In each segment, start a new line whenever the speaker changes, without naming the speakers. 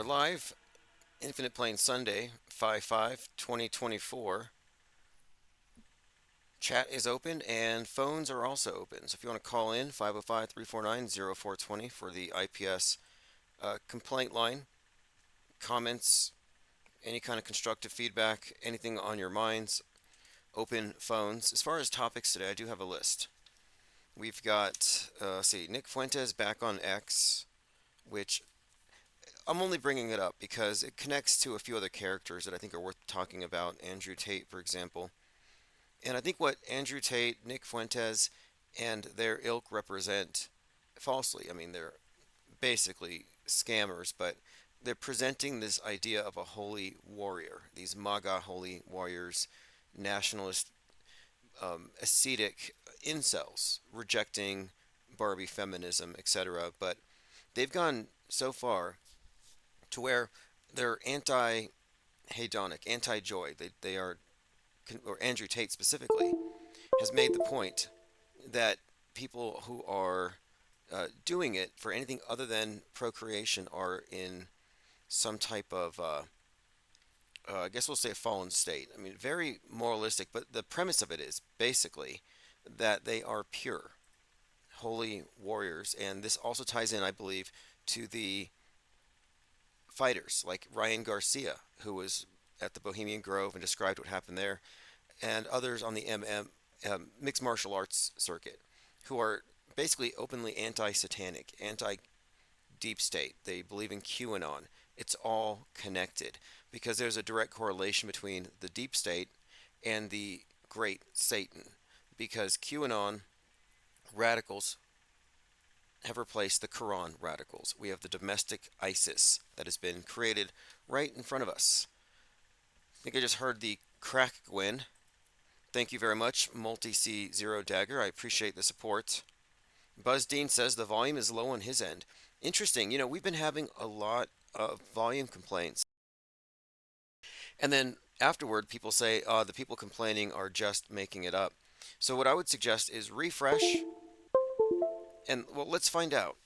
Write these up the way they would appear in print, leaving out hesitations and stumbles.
live, Infinite Plane Sunday, 5/5/2024. Chat is open and phones are also open. So if you want to call in, 505-349-0420 for the IPS complaint line, comments, any kind of constructive feedback, anything on your minds, open phones. As far as topics today, I do have a list. We've got, let's see, Nick Fuentes back on X, which I'm only bringing it up because it connects to a few other characters that I think are worth talking about. Andrew Tate, for example. And I think what Andrew Tate, Nick Fuentes, and their ilk represent falsely, I mean, they're basically scammers, but they're presenting this idea of a holy warrior, these MAGA holy warriors, nationalist, ascetic incels, rejecting Barbie feminism, etc. But they've gone so far to where they're anti-hedonic, anti-joy. They are, or Andrew Tate specifically, has made the point that people who are doing it for anything other than procreation are in some type of, I guess we'll say, a fallen state. I mean, very moralistic, but the premise of it is basically that they are pure, holy warriors. And this also ties in, I believe, to the fighters like Ryan Garcia, who was at the Bohemian Grove and described what happened there, and others on the mixed martial arts circuit who are basically openly anti-satanic, anti-deep state. They believe in QAnon. It's all connected because there's a direct correlation between the deep state and the great Satan. Because QAnon radicals have replaced the Quran radicals. We have the domestic ISIS that has been created right in front of us. I think I just heard the crack, Gwen. Thank you very much, Multi C Zero Dagger. I appreciate the support. Buzz Dean says the volume is low on his end. Interesting. We've been having a lot of volume complaints. And then afterward, people say, the people complaining are just making it up. So what I would suggest is refresh and, well, let's find out.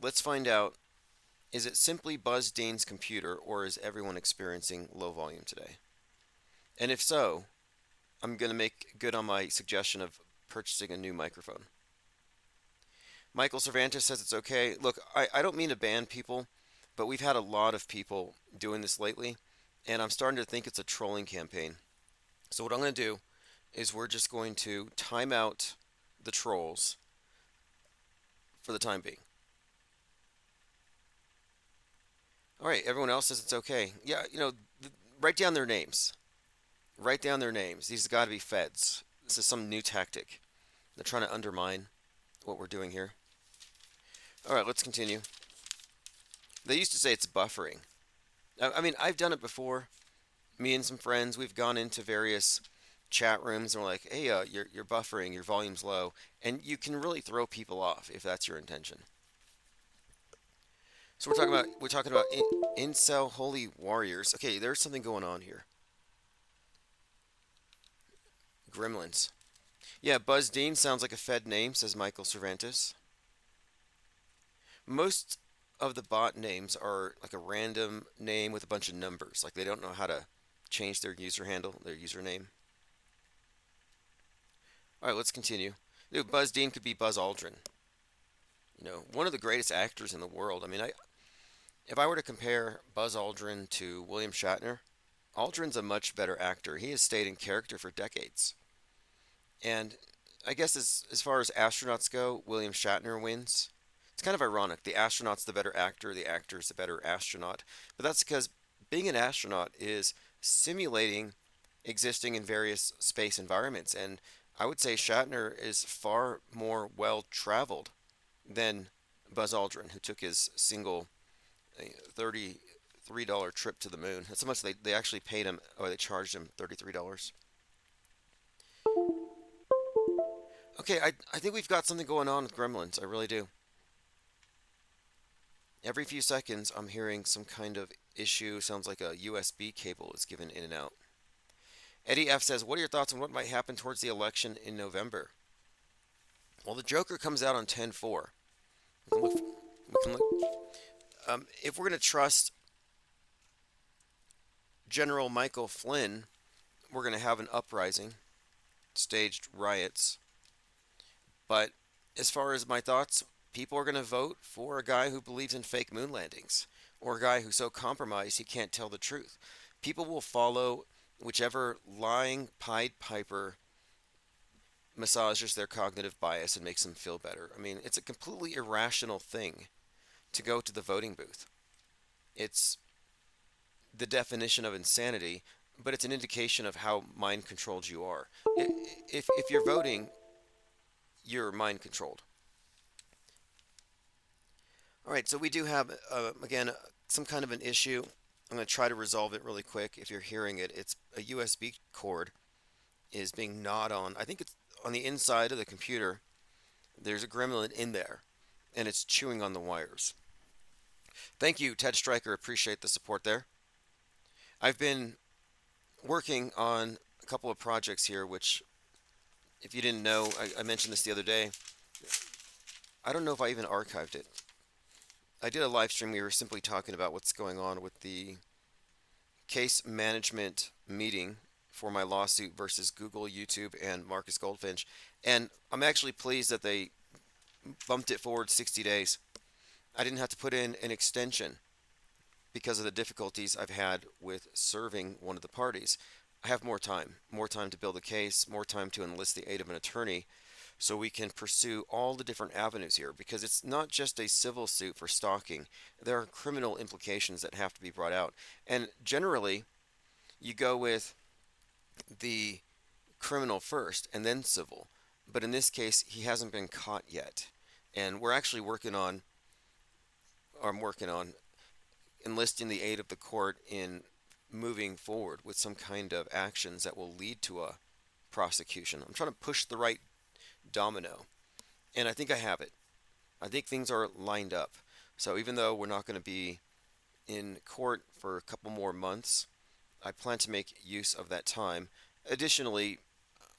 Let's find out, is it simply Buzz Dean's computer or is everyone experiencing low volume today? And if so, I'm going to make good on my suggestion of purchasing a new microphone. Michael Cervantes says it's okay. Look, I don't mean to ban people, but we've had a lot of people doing this lately, and I'm starting to think it's a trolling campaign. So what I'm going to do is we're just going to time out the trolls for the time being. All right, everyone else says it's okay. Yeah, write down their names. Write down their names. These have got to be feds. This is some new tactic. They're trying to undermine what we're doing here. All right, let's continue. They used to say it's buffering. I mean, I've done it before. Me and some friends, we've gone into various chat rooms and we're like, hey, you're buffering, your volume's low. And you can really throw people off if that's your intention. So we're talking about incel holy warriors. Okay, there's something going on here. Gremlins. Yeah, Buzz Dean sounds like a Fed name, says Michael Cervantes. Most of the bot names are like a random name with a bunch of numbers. Like they don't know how to change their user handle, their username. All right, let's continue. Dude, Buzz Dean could be Buzz Aldrin. One of the greatest actors in the world. I mean, if I were to compare Buzz Aldrin to William Shatner, Aldrin's a much better actor. He has stayed in character for decades. And I guess as far as astronauts go, William Shatner wins. It's kind of ironic. The astronaut's the better actor, the actor's the better astronaut. But that's because being an astronaut is simulating existing in various space environments. And I would say Shatner is far more well traveled than Buzz Aldrin, who took his single $33 trip to the moon. That's how much they actually paid him, or they charged him $33. Okay, I think we've got something going on with Gremlins. I really do. Every few seconds, I'm hearing some kind of issue. Sounds like a USB cable is given in and out. Eddie F says, what are your thoughts on what might happen towards the election in November? Well, the Joker comes out on 10/4. We can look. If we're going to trust General Michael Flynn, we're going to have an uprising, staged riots. But as far as my thoughts, people are going to vote for a guy who believes in fake moon landings or a guy who's so compromised he can't tell the truth. People will follow whichever lying Pied Piper massages their cognitive bias and makes them feel better. I mean, it's a completely irrational thing to go to the voting booth. It's the definition of insanity, but it's an indication of how mind controlled you are. If you're voting, you're mind controlled. All right, so we do have, again, some kind of an issue. I'm going to try to resolve it really quick. If you're hearing it, it's a USB cord is being gnawed on. I think it's on the inside of the computer. There's a gremlin in there, and it's chewing on the wires. Thank you, Ted Stryker. Appreciate the support there. I've been working on a couple of projects here, which, if you didn't know, I mentioned this the other day. I don't know if I even archived it. I did a live stream. We were simply talking about what's going on with the case management meeting for my lawsuit versus Google, YouTube, and Marcus Goldfinch. And I'm actually pleased that they bumped it forward 60 days. I didn't have to put in an extension because of the difficulties I've had with serving one of the parties. I have more time to build a case, more time to enlist the aid of an attorney so we can pursue all the different avenues here because it's not just a civil suit for stalking. There are criminal implications that have to be brought out. And generally, you go with the criminal first and then civil. But in this case, he hasn't been caught yet. And we're actually working on, or I'm working on, enlisting the aid of the court in moving forward with some kind of actions that will lead to a prosecution. I'm trying to push the right domino, and I think I have it. I think things are lined up. So even though we're not going to be in court for a couple more months, I plan to make use of that time. Additionally,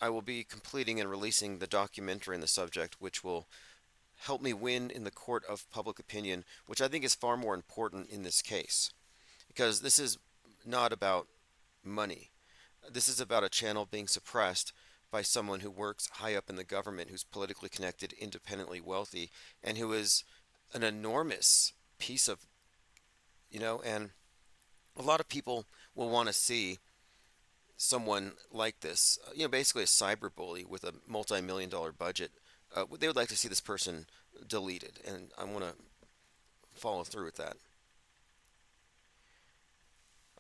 I will be completing and releasing the documentary on the subject, which will help me win in the court of public opinion, which I think is far more important in this case. Because this is not about money. This is about a channel being suppressed by someone who works high up in the government, who's politically connected, independently wealthy, and who is an enormous piece of, and a lot of people will want to see someone like this, basically a cyber bully with a multi-million dollar budget. They would like to see this person deleted, and I want to follow through with that.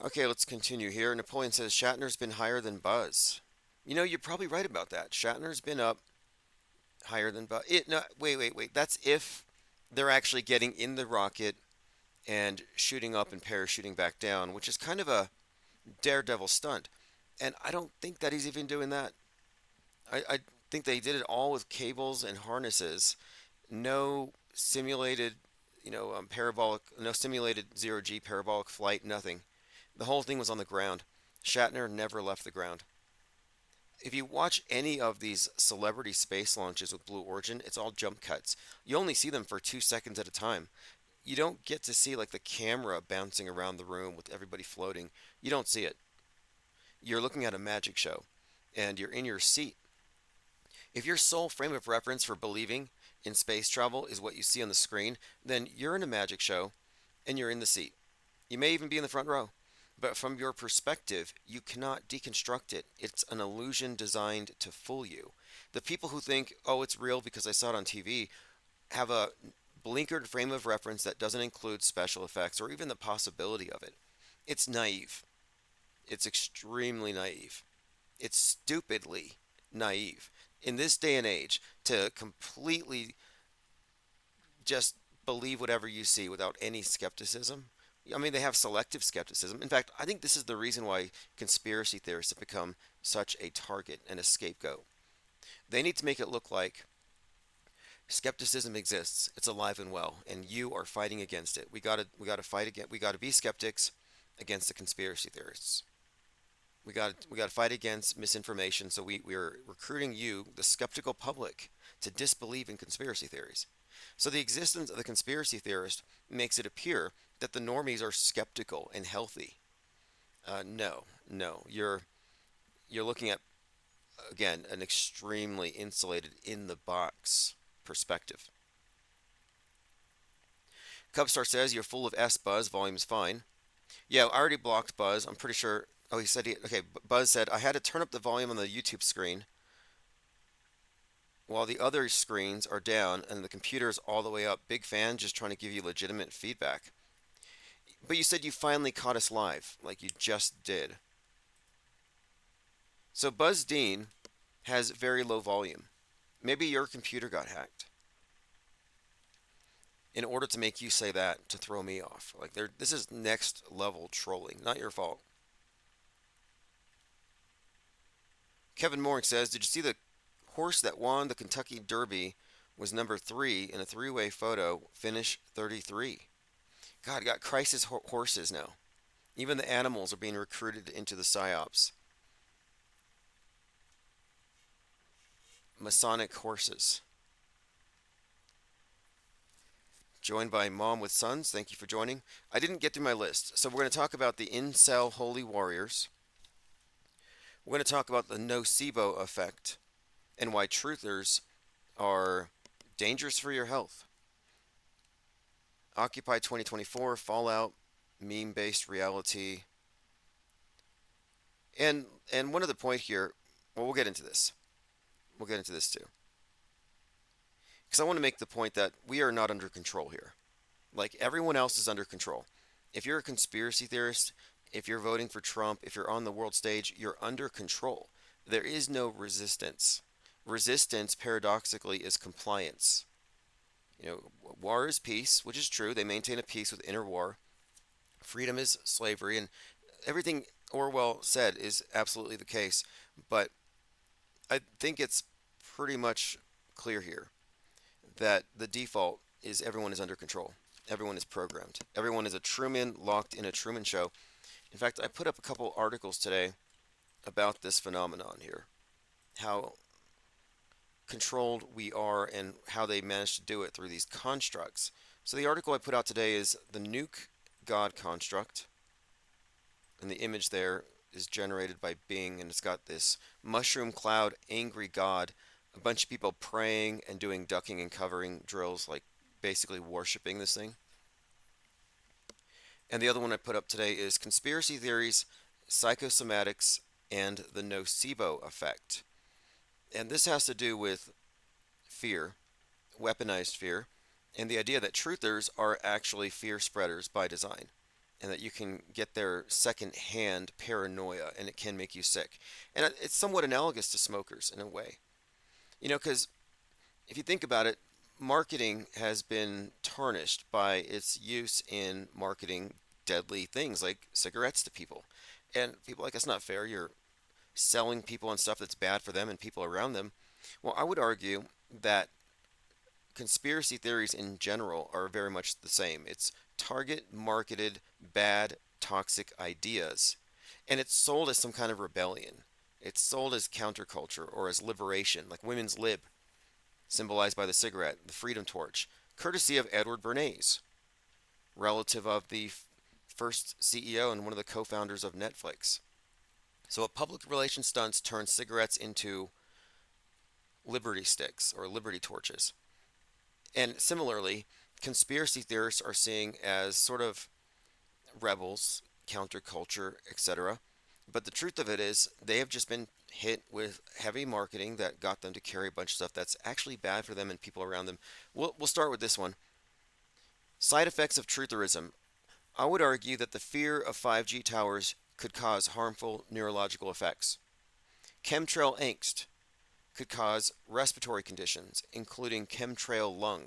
Okay, let's continue here. Napoleon says Shatner's been higher than Buzz. You're probably right about that. Shatner's been up higher than Buzz. No, wait. That's if they're actually getting in the rocket and shooting up and parachuting back down, which is kind of a daredevil stunt. And I don't think that he's even doing that. I think they did it all with cables and harnesses. No simulated, parabolic, no simulated zero G parabolic flight, nothing. The whole thing was on the ground. Shatner never left the ground. If you watch any of these celebrity space launches with Blue Origin, it's all jump cuts. You only see them for 2 seconds at a time. You don't get to see like the camera bouncing around the room with everybody floating. You don't see it. You're looking at a magic show and you're in your seat. If your sole frame of reference for believing in space travel is what you see on the screen, then you're in a magic show and you're in the seat. You may even be in the front row. But from your perspective, you cannot deconstruct it. It's an illusion designed to fool you. The people who think, oh, it's real because I saw it on TV, have a blinkered frame of reference that doesn't include special effects or even the possibility of it. It's naive. It's extremely naive. It's stupidly naive. In this day and age, to completely just believe whatever you see without any skepticism. I mean, they have selective skepticism. In fact, I think this is the reason why conspiracy theorists have become such a target and a scapegoat. They need to make it look like skepticism exists. It's alive and well, and you are fighting against it. We got to fight again. We got to be skeptics against the conspiracy theorists. We got to fight against misinformation. So we're recruiting you, the skeptical public, to disbelieve in conspiracy theories. So the existence of the conspiracy theorist makes it appear that the normies are skeptical and healthy. No, no. You're looking at again an extremely insulated in the box perspective. Cubstar says you're full of S Buzz. Volume's fine. Yeah, I already blocked Buzz. I'm pretty sure. Oh, he said he. Okay, Buzz said I had to turn up the volume on the YouTube screen while the other screens are down and the computer is all the way up. Big fan, just trying to give you legitimate feedback. But you said you finally caught us live, like you just did. So Buzz Dean has very low volume. Maybe your computer got hacked in order to make you say that to throw me off. Like this is next level trolling, not your fault. Kevin Moring says, "Did you see the horse that won the Kentucky Derby was number 3 in a three-way photo, finish 33." God, got crisis horses now. Even the animals are being recruited into the psyops. Masonic horses. Joined by Mom with Sons. Thank you for joining. I didn't get through my list, so we're going to talk about the incel holy warriors. We're going to talk about the nocebo effect and why truthers are dangerous for your health. Occupy 2024, Fallout, meme-based reality, and one other point here. Well, we'll get into this. We'll get into this too, because I want to make the point that we are not under control here. Like everyone else is under control. If you're a conspiracy theorist, if you're voting for Trump, if you're on the world stage, you're under control. There is no resistance. Resistance, paradoxically, is compliance. You know, war is peace, which is true. They maintain a peace with inner war. Freedom is slavery, and everything Orwell said is absolutely the case. But I think it's pretty much clear here that the default is everyone is under control. Everyone is programmed. Everyone is a Truman locked in a Truman show. In fact, I put up a couple articles today about this phenomenon here. How controlled we are and how they managed to do it through these constructs. So the article I put out today is the nuke God construct. And the image there is generated by Bing, and it's got this mushroom cloud, angry God, a bunch of people praying and doing ducking and covering drills, like basically worshiping this thing. And the other one I put up today is conspiracy theories, psychosomatics, and the nocebo effect. And this has to do with fear, weaponized fear, and the idea that truthers are actually fear spreaders by design, and that you can get their second-hand paranoia, and it can make you sick. And it's somewhat analogous to smokers in a way. You know, because if you think about it, marketing has been tarnished by its use in marketing deadly things like cigarettes to people. And people are like, that's not fair. You're selling people on stuff that's bad for them and people around them. Well, I would argue that conspiracy theories in general are very much the same. It's target marketed bad toxic ideas, and it's sold as some kind of rebellion. It's sold as counterculture or as liberation, like women's lib, symbolized by the cigarette, the freedom torch, courtesy of Edward Bernays, relative of the first CEO and one of the co-founders of Netflix. So a public relations stunts turn cigarettes into liberty sticks or liberty torches. And similarly, conspiracy theorists are seen as sort of rebels, counterculture, etc. But the truth of it is, they have just been hit with heavy marketing that got them to carry a bunch of stuff that's actually bad for them and people around them. We'll start with this one. Side effects of trutherism. I would argue that the fear of 5G towers could cause harmful neurological effects. Chemtrail angst could cause respiratory conditions, including chemtrail lung.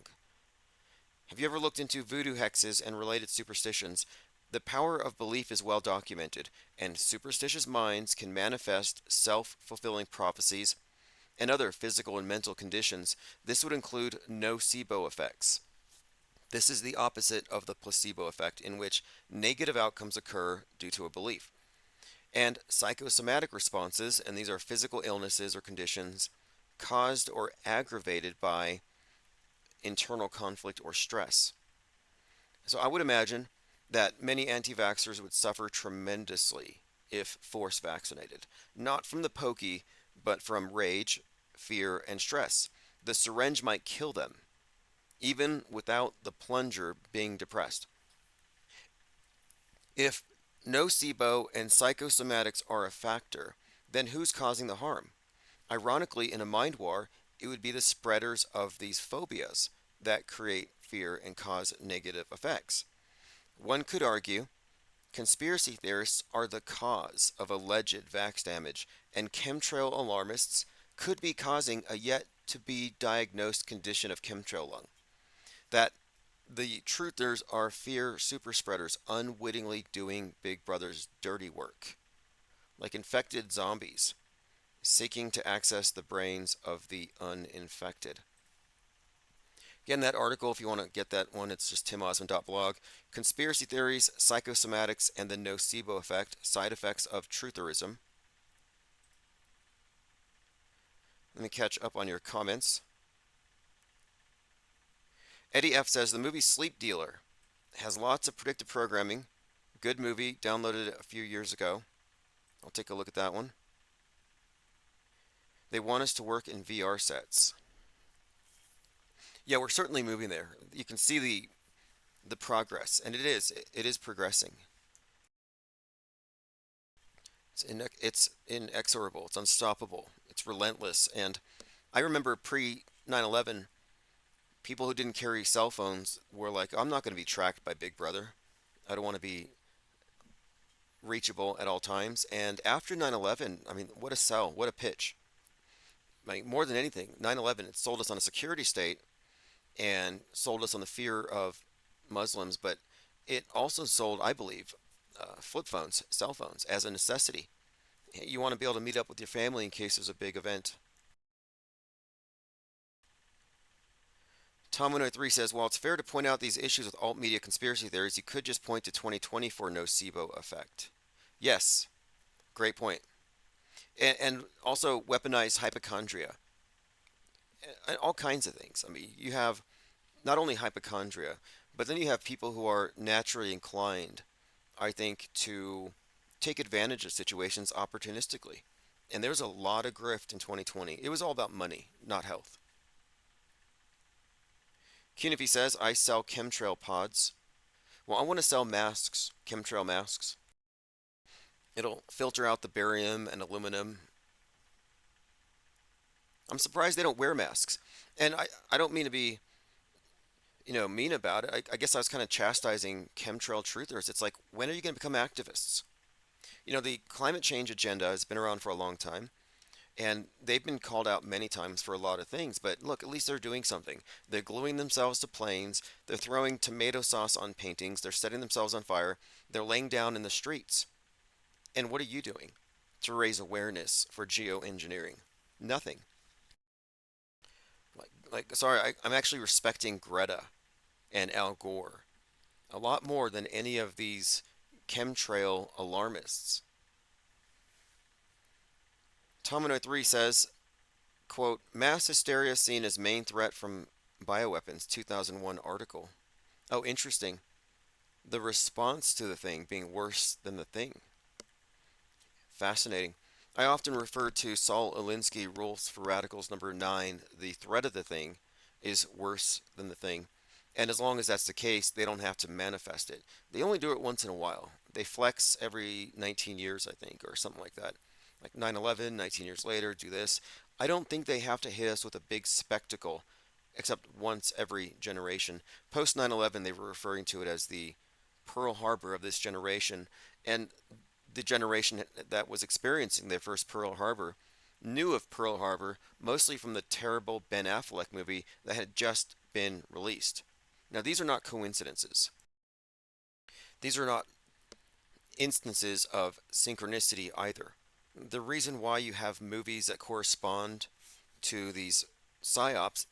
Have you ever looked into voodoo hexes and related superstitions? The power of belief is well documented, and superstitious minds can manifest self fulfilling prophecies and other physical and mental conditions. This would include nocebo effects. This is the opposite of the placebo effect, in which negative outcomes occur due to a belief. And psychosomatic responses, and these are physical illnesses or conditions caused or aggravated by internal conflict or stress. So I would imagine that many anti vaxxers would suffer tremendously if force vaccinated. Not from the pokey, but from rage, fear, and stress. The syringe might kill them, even without the plunger being depressed. If nocebo and psychosomatics are a factor, then who's causing the harm? Ironically, in a mind war, it would be the spreaders of these phobias that create fear and cause negative effects. One could argue conspiracy theorists are the cause of alleged vax damage, and chemtrail alarmists could be causing a yet to be diagnosed condition of chemtrail lung. That the truthers are fear super spreaders unwittingly doing Big Brother's dirty work, like infected zombies seeking to access the brains of the uninfected. Again, that article, if you want to get that one, it's just timosman.blog. Conspiracy theories, psychosomatics, and the nocebo effect, side effects of trutherism. Let me catch up on your comments. Eddie F says the movie Sleep Dealer has lots of predictive programming. Good movie, downloaded it a few years ago. I'll take a look at that one. They want us to work in VR sets. Yeah, we're certainly moving there. You can see the progress, and it is progressing. It's inexorable. It's unstoppable. It's relentless. And I remember pre 9/11, people who didn't carry cell phones were like, "I'm not going to be tracked by Big Brother. I don't want to be reachable at all times." And after 9/11, I mean, what a sell, what a pitch. Like more than anything, 9/11 it sold us on a security state and sold us on the fear of Muslims, but it also sold, I believe, flip phones, cell phones, as a necessity. You want to be able to meet up with your family in case there's a big event. Tom103 says, while it's fair to point out these issues with alt media conspiracy theories, you could just point to 2020 for nocebo effect. Yes, great point. And also weaponized hypochondria, and all kinds of things. I mean, you have not only hypochondria, but then you have people who are naturally inclined, I think, to take advantage of situations opportunistically. And there's a lot of grift in 2020. It was all about money, not health. Cunify says, I sell chemtrail pods. Well, I want to sell masks, chemtrail masks. It'll filter out the barium and aluminum. I'm surprised they don't wear masks. And I don't mean to be, mean about it. I guess I was kind of chastising chemtrail truthers. It's like, when are you going to become activists? The climate change agenda has been around for a long time, and they've been called out many times for a lot of things. But look, at least they're doing something. They're gluing themselves to planes. They're throwing tomato sauce on paintings. They're setting themselves on fire. They're laying down in the streets. And what are you doing to raise awareness for geoengineering? Nothing. Sorry, I'm actually respecting Greta and Al Gore a lot more than any of these chemtrail alarmists. Tomino3 says, quote, mass hysteria seen as main threat from bioweapons, 2001 article. Oh, interesting. The response to the thing being worse than the thing. Fascinating. I often refer to Saul Alinsky Rules for Radicals number 9. The threat of the thing is worse than the thing. And as long as that's the case, they don't have to manifest it. They only do it once in a while. They flex every 19 years, I think, or something like that. Like 9/11, 19 years later, do this. I don't think they have to hit us with a big spectacle, except once every generation. Post 9/11, they were referring to it as the Pearl Harbor of this generation. And the generation that was experiencing their first Pearl Harbor knew of Pearl Harbor mostly from the terrible Ben Affleck movie that had just been released. Now, these are not coincidences. These are not instances of synchronicity either. The reason why you have movies that correspond to these psyops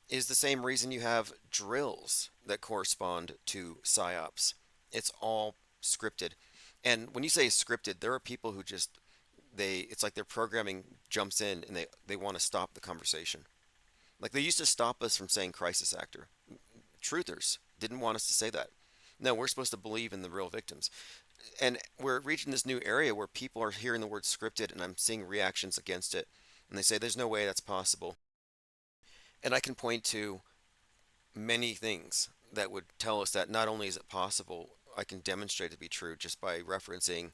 is the same reason you have drills that correspond to psyops. It's all scripted. And when you say scripted, there are people who just it's like their programming jumps in and they want to stop the conversation. Like they used to stop us from saying crisis actor. Truthers didn't want us to say that. No, we're supposed to believe in the real victims. And we're reaching this new area where people are hearing the word scripted, and I'm seeing reactions against it. And they say, there's no way that's possible. And I can point to many things that would tell us that not only is it possible, I can demonstrate it to be true just by referencing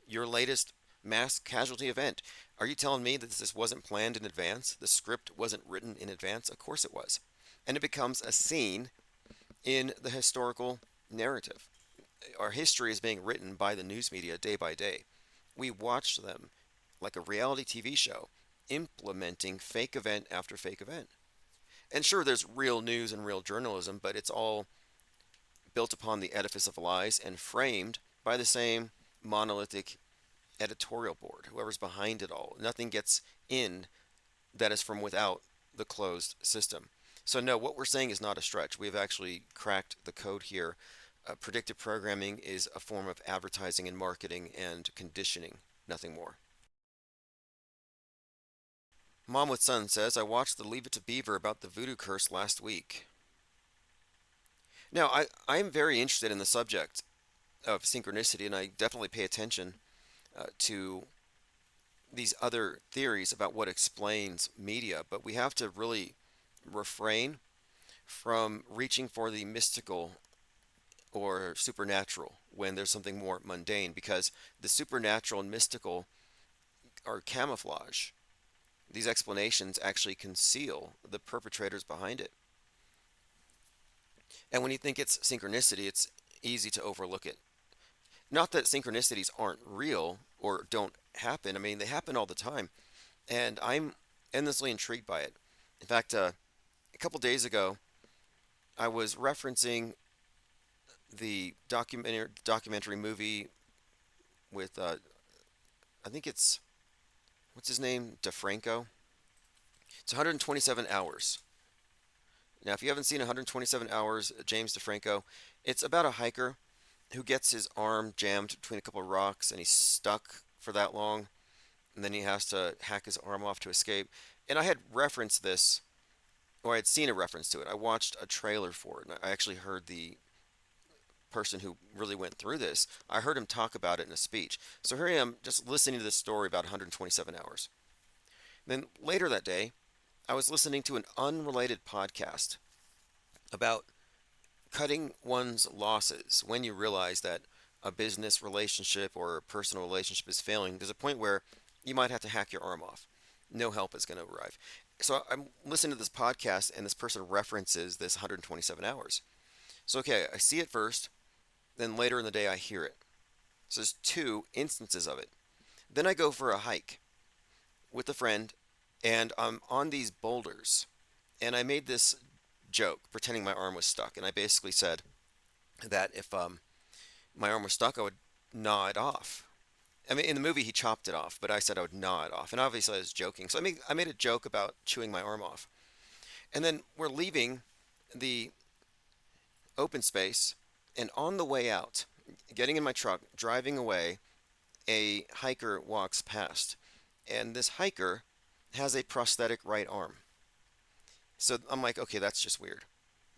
your latest mass casualty event. Are you telling me that this wasn't planned in advance? The script wasn't written in advance? Of course it was. And it becomes a scene in the historical narrative. Our history is being written by the news media day by day. We watch them like a reality TV show, implementing fake event after fake event. And sure, there's real news and real journalism, but it's all built upon the edifice of lies and framed by the same monolithic editorial board, whoever's behind it all. Nothing gets in that is from without the closed system. So, no, what we're saying is not a stretch. We have actually cracked the code here. Predictive programming is a form of advertising and marketing and conditioning, nothing more. Mom with Son says, I watched the Leave It to Beaver about the voodoo curse last week. Now, I'm very interested in the subject of synchronicity, and I definitely pay attention to these other theories about what explains media, but we have to really refrain from reaching for the mystical or supernatural when there's something more mundane, because the supernatural and mystical are camouflage. These explanations actually conceal the perpetrators behind it. And when you think it's synchronicity, it's easy to overlook it. Not that synchronicities aren't real or don't happen. I mean, they happen all the time. And I'm endlessly intrigued by it. In fact, a couple days ago, I was referencing the documentary movie with, I think it's, what's his name? DeFranco. It's 127 Hours. Now, if you haven't seen 127 Hours, James DeFranco, it's about a hiker who gets his arm jammed between a couple of rocks and he's stuck for that long, and then he has to hack his arm off to escape. And I had referenced this, or I had seen a reference to it. I watched a trailer for it, and I actually heard the person who really went through this. I heard him talk about it in a speech. So here I am just listening to this story about 127 hours. Then later that day, I was listening to an unrelated podcast about cutting one's losses when you realize that a business relationship or a personal relationship is failing. There's a point where you might have to hack your arm off. No help is going to arrive. So I'm listening to this podcast, and this person references this 127 hours. So, okay, I see it first, then later in the day I hear it. So there's two instances of it. Then I go for a hike with a friend, and I'm on these boulders, and I made this joke pretending my arm was stuck, and I basically said that if my arm was stuck, I would gnaw it off. I mean, in the movie he chopped it off, but I said I would gnaw it off, and obviously I was joking. So I made a joke about chewing my arm off, and then we're leaving the open space, and on the way out, getting in my truck, driving away, a hiker walks past, and this hiker has a prosthetic right arm. So I'm like, okay, that's just weird.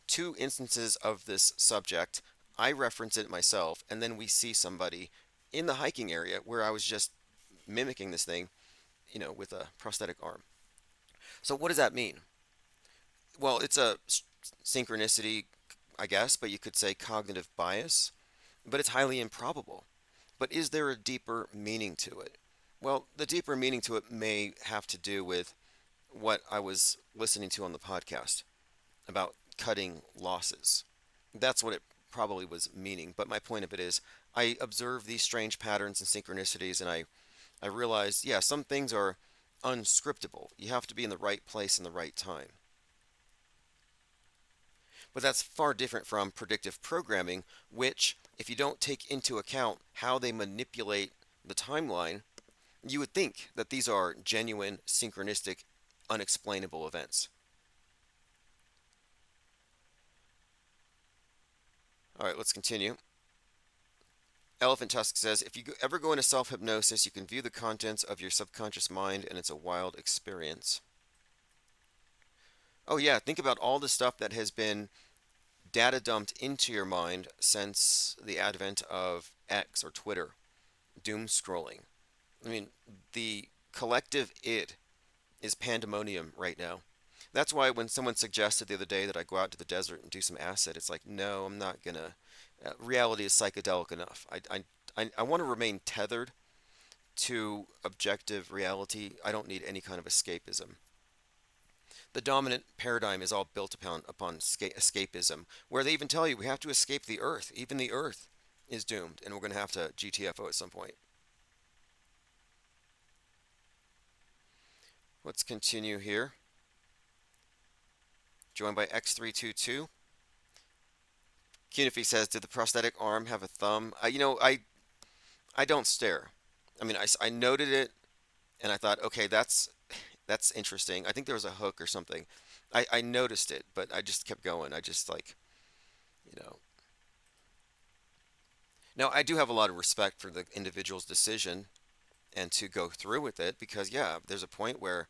Two instances of this subject. I reference it myself, and then we see somebody in the hiking area where I was just mimicking this thing, with a prosthetic arm. So what does that mean? Well, it's a synchronicity, I guess, but you could say cognitive bias, but it's highly improbable. But is there a deeper meaning to it? Well, the deeper meaning to it may have to do with what I was listening to on the podcast about cutting losses. That's what it probably was meaning. But my point of it is, I observe these strange patterns and synchronicities, and I realized, yeah, some things are unscriptable. You have to be in the right place in the right time. But that's far different from predictive programming, which, if you don't take into account how they manipulate the timeline, you would think that these are genuine, synchronistic, unexplainable events. All right, let's continue. Elephant Tusk says, if you ever go into self hypnosis, you can view the contents of your subconscious mind, and it's a wild experience. Oh, yeah, think about all the stuff that has been data dumped into your mind since the advent of X or Twitter, doom scrolling. I mean, the collective id is pandemonium right now. That's why when someone suggested the other day that I go out to the desert and do some acid, it's like, no, I'm not gonna. Reality is psychedelic enough. I want to remain tethered to objective reality. I don't need any kind of escapism. The dominant paradigm is all built upon escapism, where they even tell you we have to escape the Earth. Even the Earth is doomed, and we're going to have to GTFO at some point. Let's continue here. Joined by X322. Cunify says, "Did the prosthetic arm have a thumb?" I don't stare. I mean, I noted it, and I thought, okay, that's interesting. I think there was a hook or something. I noticed it, but I just kept going. I just like, you know. Now, I do have a lot of respect for the individual's decision and to go through with it because, yeah, there's a point where,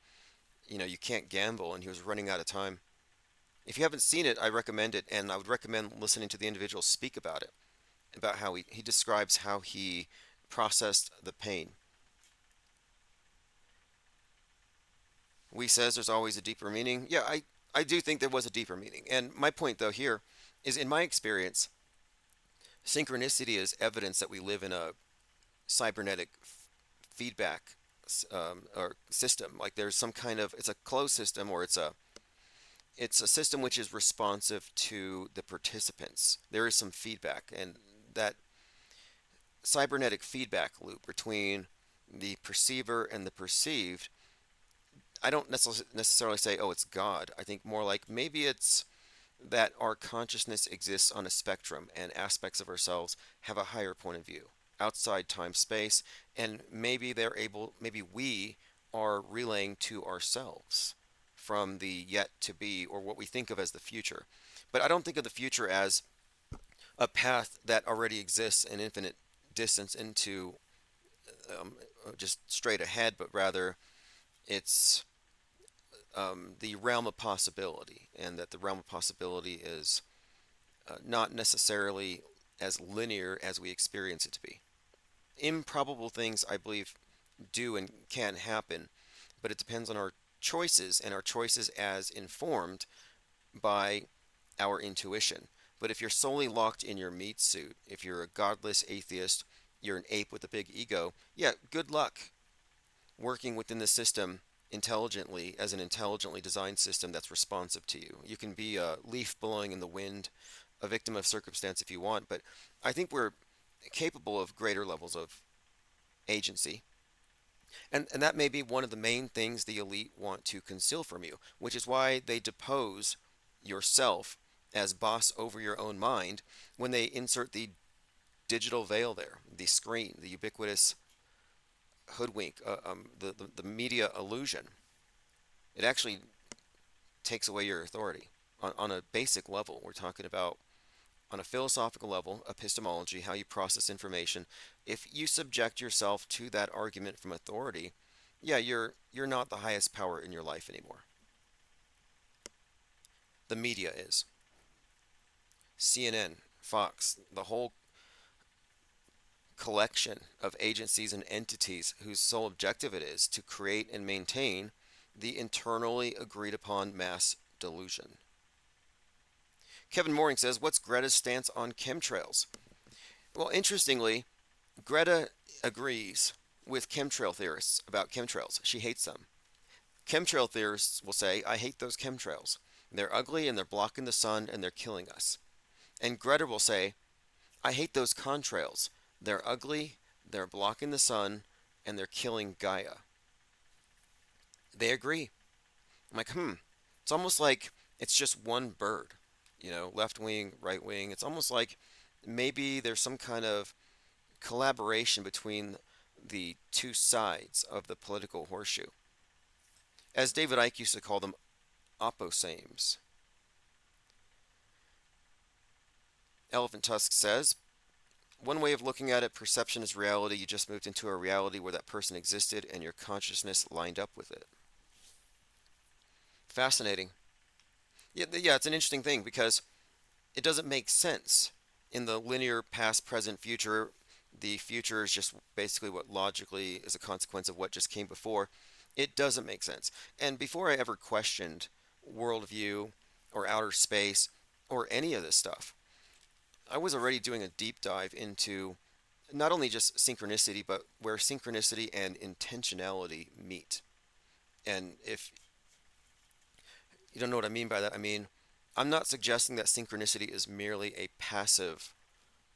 you can't gamble and he was running out of time. If you haven't seen it, I recommend it, and I would recommend listening to the individual speak about it, about how he describes how he processed the pain. We says there's always a deeper meaning. Yeah, I do think there was a deeper meaning. And my point, though, here is in my experience, synchronicity is evidence that we live in a cybernetic feedback or system. Like there's some kind of, it's a closed system, or it's a system which is responsive to the participants. There is some feedback, and that cybernetic feedback loop between the perceiver and the perceived, I don't necessarily say, oh, it's God. I think more like maybe it's that our consciousness exists on a spectrum and aspects of ourselves have a higher point of view outside time space, and maybe we are relaying to ourselves from the yet to be, or what we think of as the future. But I don't think of the future as a path that already exists in infinite distance into just straight ahead, but rather it's the realm of possibility, and that the realm of possibility is not necessarily as linear as we experience it to be. Improbable things, I believe, do and can happen, but it depends on our choices, and our choices as informed by our intuition. But if you're solely locked in your meat suit, if you're a godless atheist, you're an ape with a big ego, yeah, good luck working within the system intelligently as an intelligently designed system that's responsive to you. You can be a leaf blowing in the wind, a victim of circumstance if you want, but I think we're capable of greater levels of agency. And that may be one of the main things the elite want to conceal from you, which is why they depose yourself as boss over your own mind when they insert the digital veil there, the screen, the ubiquitous hoodwink, the media illusion. It actually takes away your authority on a basic level. We're talking about on a philosophical level, epistemology, how you process information. If you subject yourself to that argument from authority, yeah, you're not the highest power in your life anymore. The media is. CNN, Fox, the whole collection of agencies and entities whose sole objective it is to create and maintain the internally agreed upon mass delusion. Kevin Mooring says, "What's Greta's stance on chemtrails?" Well, interestingly, Greta agrees with chemtrail theorists about chemtrails. She hates them. Chemtrail theorists will say, I hate those chemtrails. They're ugly and they're blocking the sun and they're killing us. And Greta will say, I hate those contrails. They're ugly, they're blocking the sun, and they're killing Gaia. They agree. I'm like, It's almost like it's just one bird, left wing, right wing. It's almost like maybe there's some kind of collaboration between the two sides of the political horseshoe. As David Icke used to call them, opposames. Elephant Tusk says, one way of looking at it, perception is reality. You just moved into a reality where that person existed and your consciousness lined up with it. Fascinating. Yeah, it's an interesting thing because it doesn't make sense in the linear past, present, future. the future is just basically what logically is a consequence of what just came before, it doesn't make sense. And before I ever questioned worldview or outer space or any of this stuff, I was already doing a deep dive into not only just synchronicity, but where synchronicity and intentionality meet. And if you don't know what I mean by that, I mean, I'm not suggesting that synchronicity is merely a passive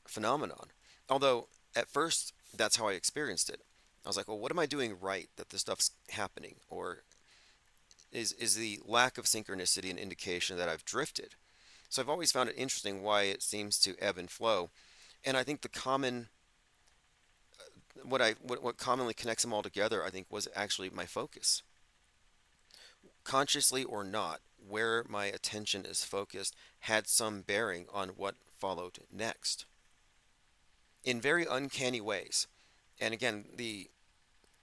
phenomenon. Although, at first, that's how I experienced it. I was like, well, what am I doing right that this stuff's happening? Or is the lack of synchronicity an indication that I've drifted? So I've always found it interesting why it seems to ebb and flow. And I think the common what commonly connects them all together, I think, was actually my focus. Consciously or not, where my attention is focused had some bearing on what followed next in very uncanny ways. And again, the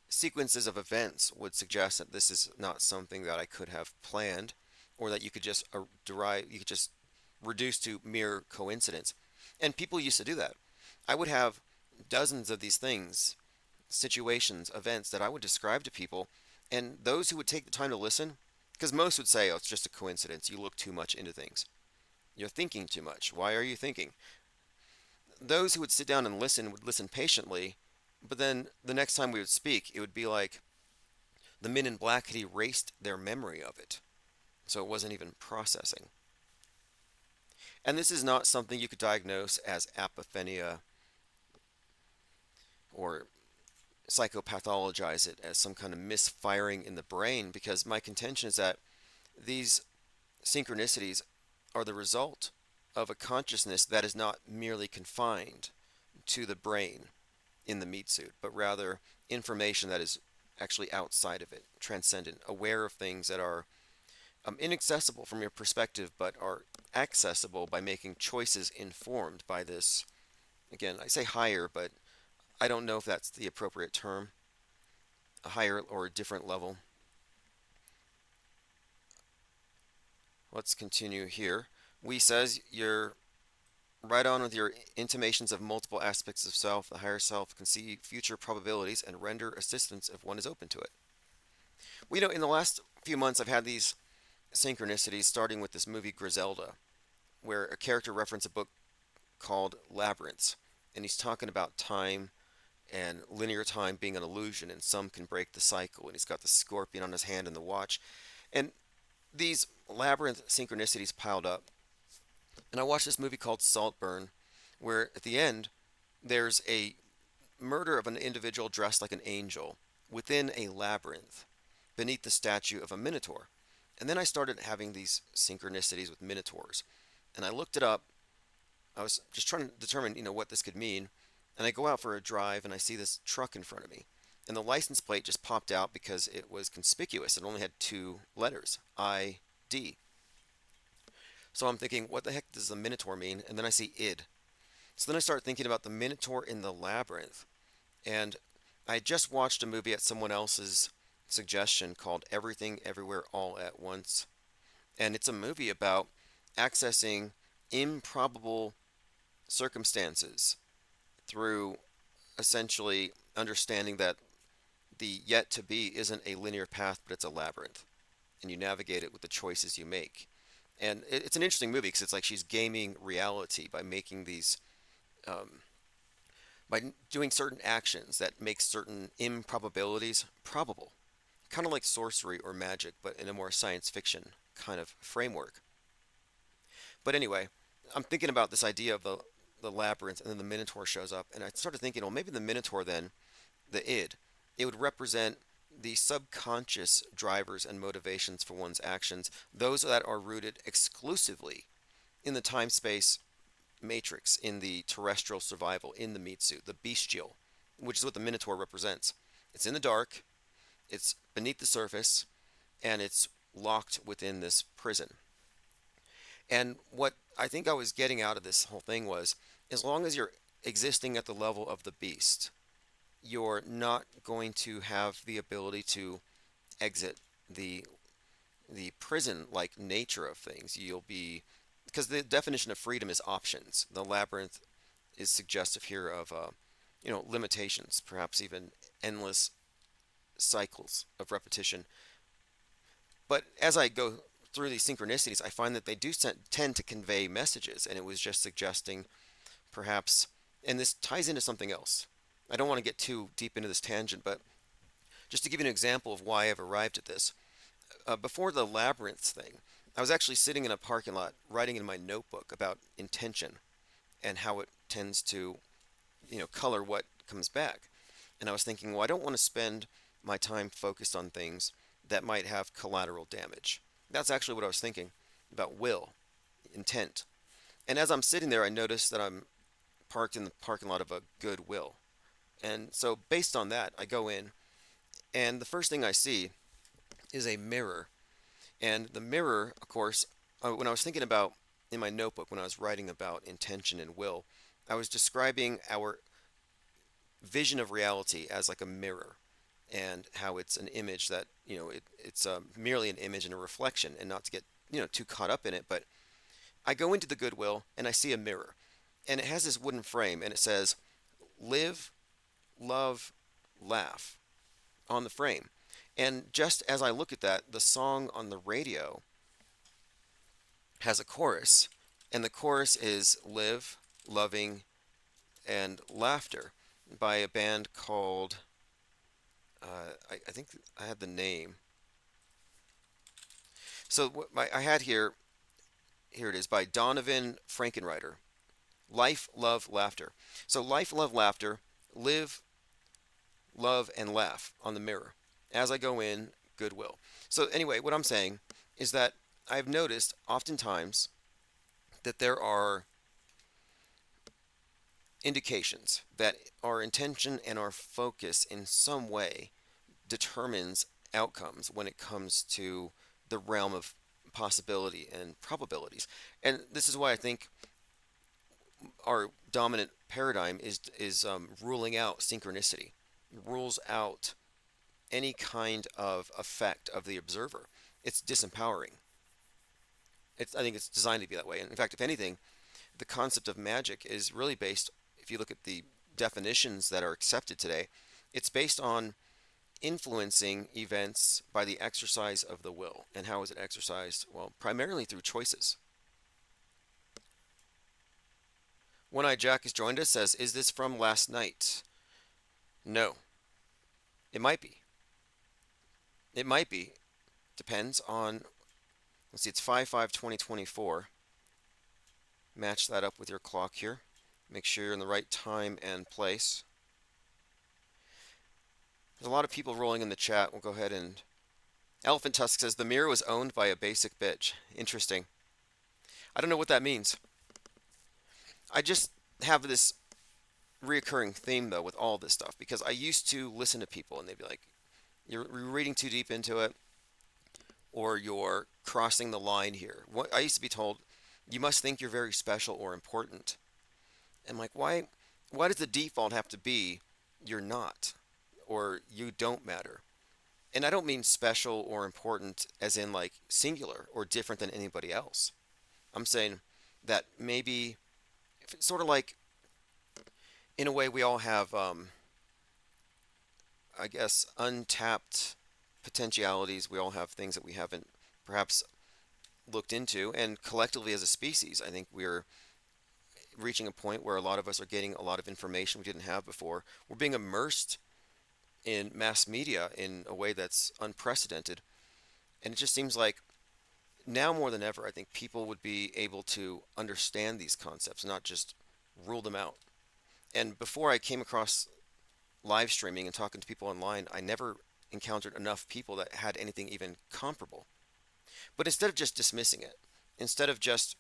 sequences of events would suggest that this is not something that I could have planned or that you could just you could just reduce to mere coincidence. And people used to do that. I would have dozens of these things, situations, events that I would describe to people, and those who would take the time to listen, because most would say, oh, it's just a coincidence. You look too much into things. You're thinking too much. Why are you thinking? Those who would sit down and listen would listen patiently, but then the next time we would speak, it would be like the men in black had erased their memory of it. So it wasn't even processing. And this is not something you could diagnose as apophenia or psychopathologize it as some kind of misfiring in the brain, because my contention is that these synchronicities are the result of a consciousness that is not merely confined to the brain in the meat suit, but rather information that is actually outside of it, transcendent, aware of things that are inaccessible from your perspective, but are accessible by making choices informed by this. Again, I say higher, but I don't know if that's the appropriate term, a higher or a different level. Let's continue here. We says you're right on with your intimations of multiple aspects of self. The higher self can see future probabilities and render assistance if one is open to it. We know in the last few months I've had these synchronicities, starting with this movie Griselda, where a character referenced a book called Labyrinths, and he's talking about time and linear time being an illusion, and some can break the cycle. And he's got the scorpion on his hand and the watch, and these labyrinth synchronicities piled up. And I watched this movie called Saltburn, where at the end there's a murder of an individual dressed like an angel within a labyrinth beneath the statue of a minotaur. And then I started having these synchronicities with minotaurs. And I looked it up. I was just trying to determine, what this could mean. And I go out for a drive and I see this truck in front of me. And the license plate just popped out because it was conspicuous. It only had two letters, ID. So I'm thinking, what the heck does the Minotaur mean? And then I see id. So then I start thinking about the Minotaur in the labyrinth. And I just watched a movie at someone else's suggestion called Everything Everywhere All at Once. And it's a movie about accessing improbable circumstances through essentially understanding that the yet to be isn't a linear path, but it's a labyrinth. And you navigate it with the choices you make. And it's an interesting movie because it's like she's gaming reality by making these, um, by doing certain actions that make certain improbabilities probable. Kind of like sorcery or magic, but in a more science fiction kind of framework. But anyway, I'm thinking about this idea of the labyrinth, and then the Minotaur shows up, and I started thinking, well, maybe the Minotaur then, the id, it would represent the subconscious drivers and motivations for one's actions, those that are rooted exclusively in the time space matrix, in the terrestrial survival, in the meat suit, the bestial, which is what the Minotaur represents. It's in the dark, it's beneath the surface, and it's locked within this prison. And what I think I was getting out of this whole thing was, as long as you're existing at the level of the beast, you're not going to have the ability to exit the prison like nature of things. You'll be, because the definition of freedom is options. The labyrinth is suggestive here of limitations, perhaps even endless cycles of repetition. But as I go through these synchronicities, I find that they do tend to convey messages, and it was just suggesting perhaps, and this ties into something else. I don't want to get too deep into this tangent, but just to give you an example of why I've arrived at this, before the labyrinth thing, I was actually sitting in a parking lot writing in my notebook about intention and how it tends to, color what comes back. And I was thinking, well, I don't want to spend my time focused on things that might have collateral damage. That's actually what I was thinking about will, intent. And as I'm sitting there, I noticed that I'm parked in the parking lot of a Goodwill. And so, based on that, I go in, and the first thing I see is a mirror. And the mirror, of course, when I was thinking about in my notebook, when I was writing about intention and will, I was describing our vision of reality as like a mirror, and how it's an image that, it's merely an image and a reflection, and not to get, too caught up in it. But I go into the Goodwill and I see a mirror, and it has this wooden frame, and it says, live, love, laugh on the frame. And just as I look at that, the song on the radio has a chorus, and the chorus is live, loving, and laughter by a band called, I think I had the name. So I had here it is, by Donovan Frankenreiter. Life, love, laughter. So life, love, laughter, live, love, and laugh on the mirror as I go in Goodwill. So anyway, what I'm saying is that I've noticed oftentimes that there are indications that our intention and our focus in some way determines outcomes when it comes to the realm of possibility and probabilities. And this is why I think our dominant paradigm is ruling out synchronicity, rules out any kind of effect of the observer. It's disempowering. I think it's designed to be that way. And in fact, if anything, the concept of magic is really based, if you look at the definitions that are accepted today, it's based on influencing events by the exercise of the will. And how is it exercised? Well, primarily through choices. One Eye Jack has joined us, says, is this from last night? No. It might be. It might be. Depends on, let's see, it's 5/5/2024. Match that up with your clock here. Make sure you're in the right time and place. There's a lot of people rolling in the chat. We'll go ahead and... Elephant Tusk says, the mirror was owned by a basic bitch. Interesting. I don't know what that means. I just have this reoccurring theme, though, with all this stuff, because I used to listen to people and they'd be like, you're reading too deep into it, or you're crossing the line here. What I used to be told, you must think you're very special or important. And like, why does the default have to be you're not, or you don't matter? And I don't mean special or important as in like singular or different than anybody else. I'm saying that maybe, sort of like, in a way, we all have, I guess, untapped potentialities. We all have things that we haven't perhaps looked into. And collectively as a species, I think we're reaching a point where a lot of us are getting a lot of information we didn't have before. We're being immersed in mass media in a way that's unprecedented. And it just seems like now more than ever, I think people would be able to understand these concepts, not just rule them out. And before I came across live streaming and talking to people online, I never encountered enough people that had anything even comparable. But instead of just dismissing it, instead of just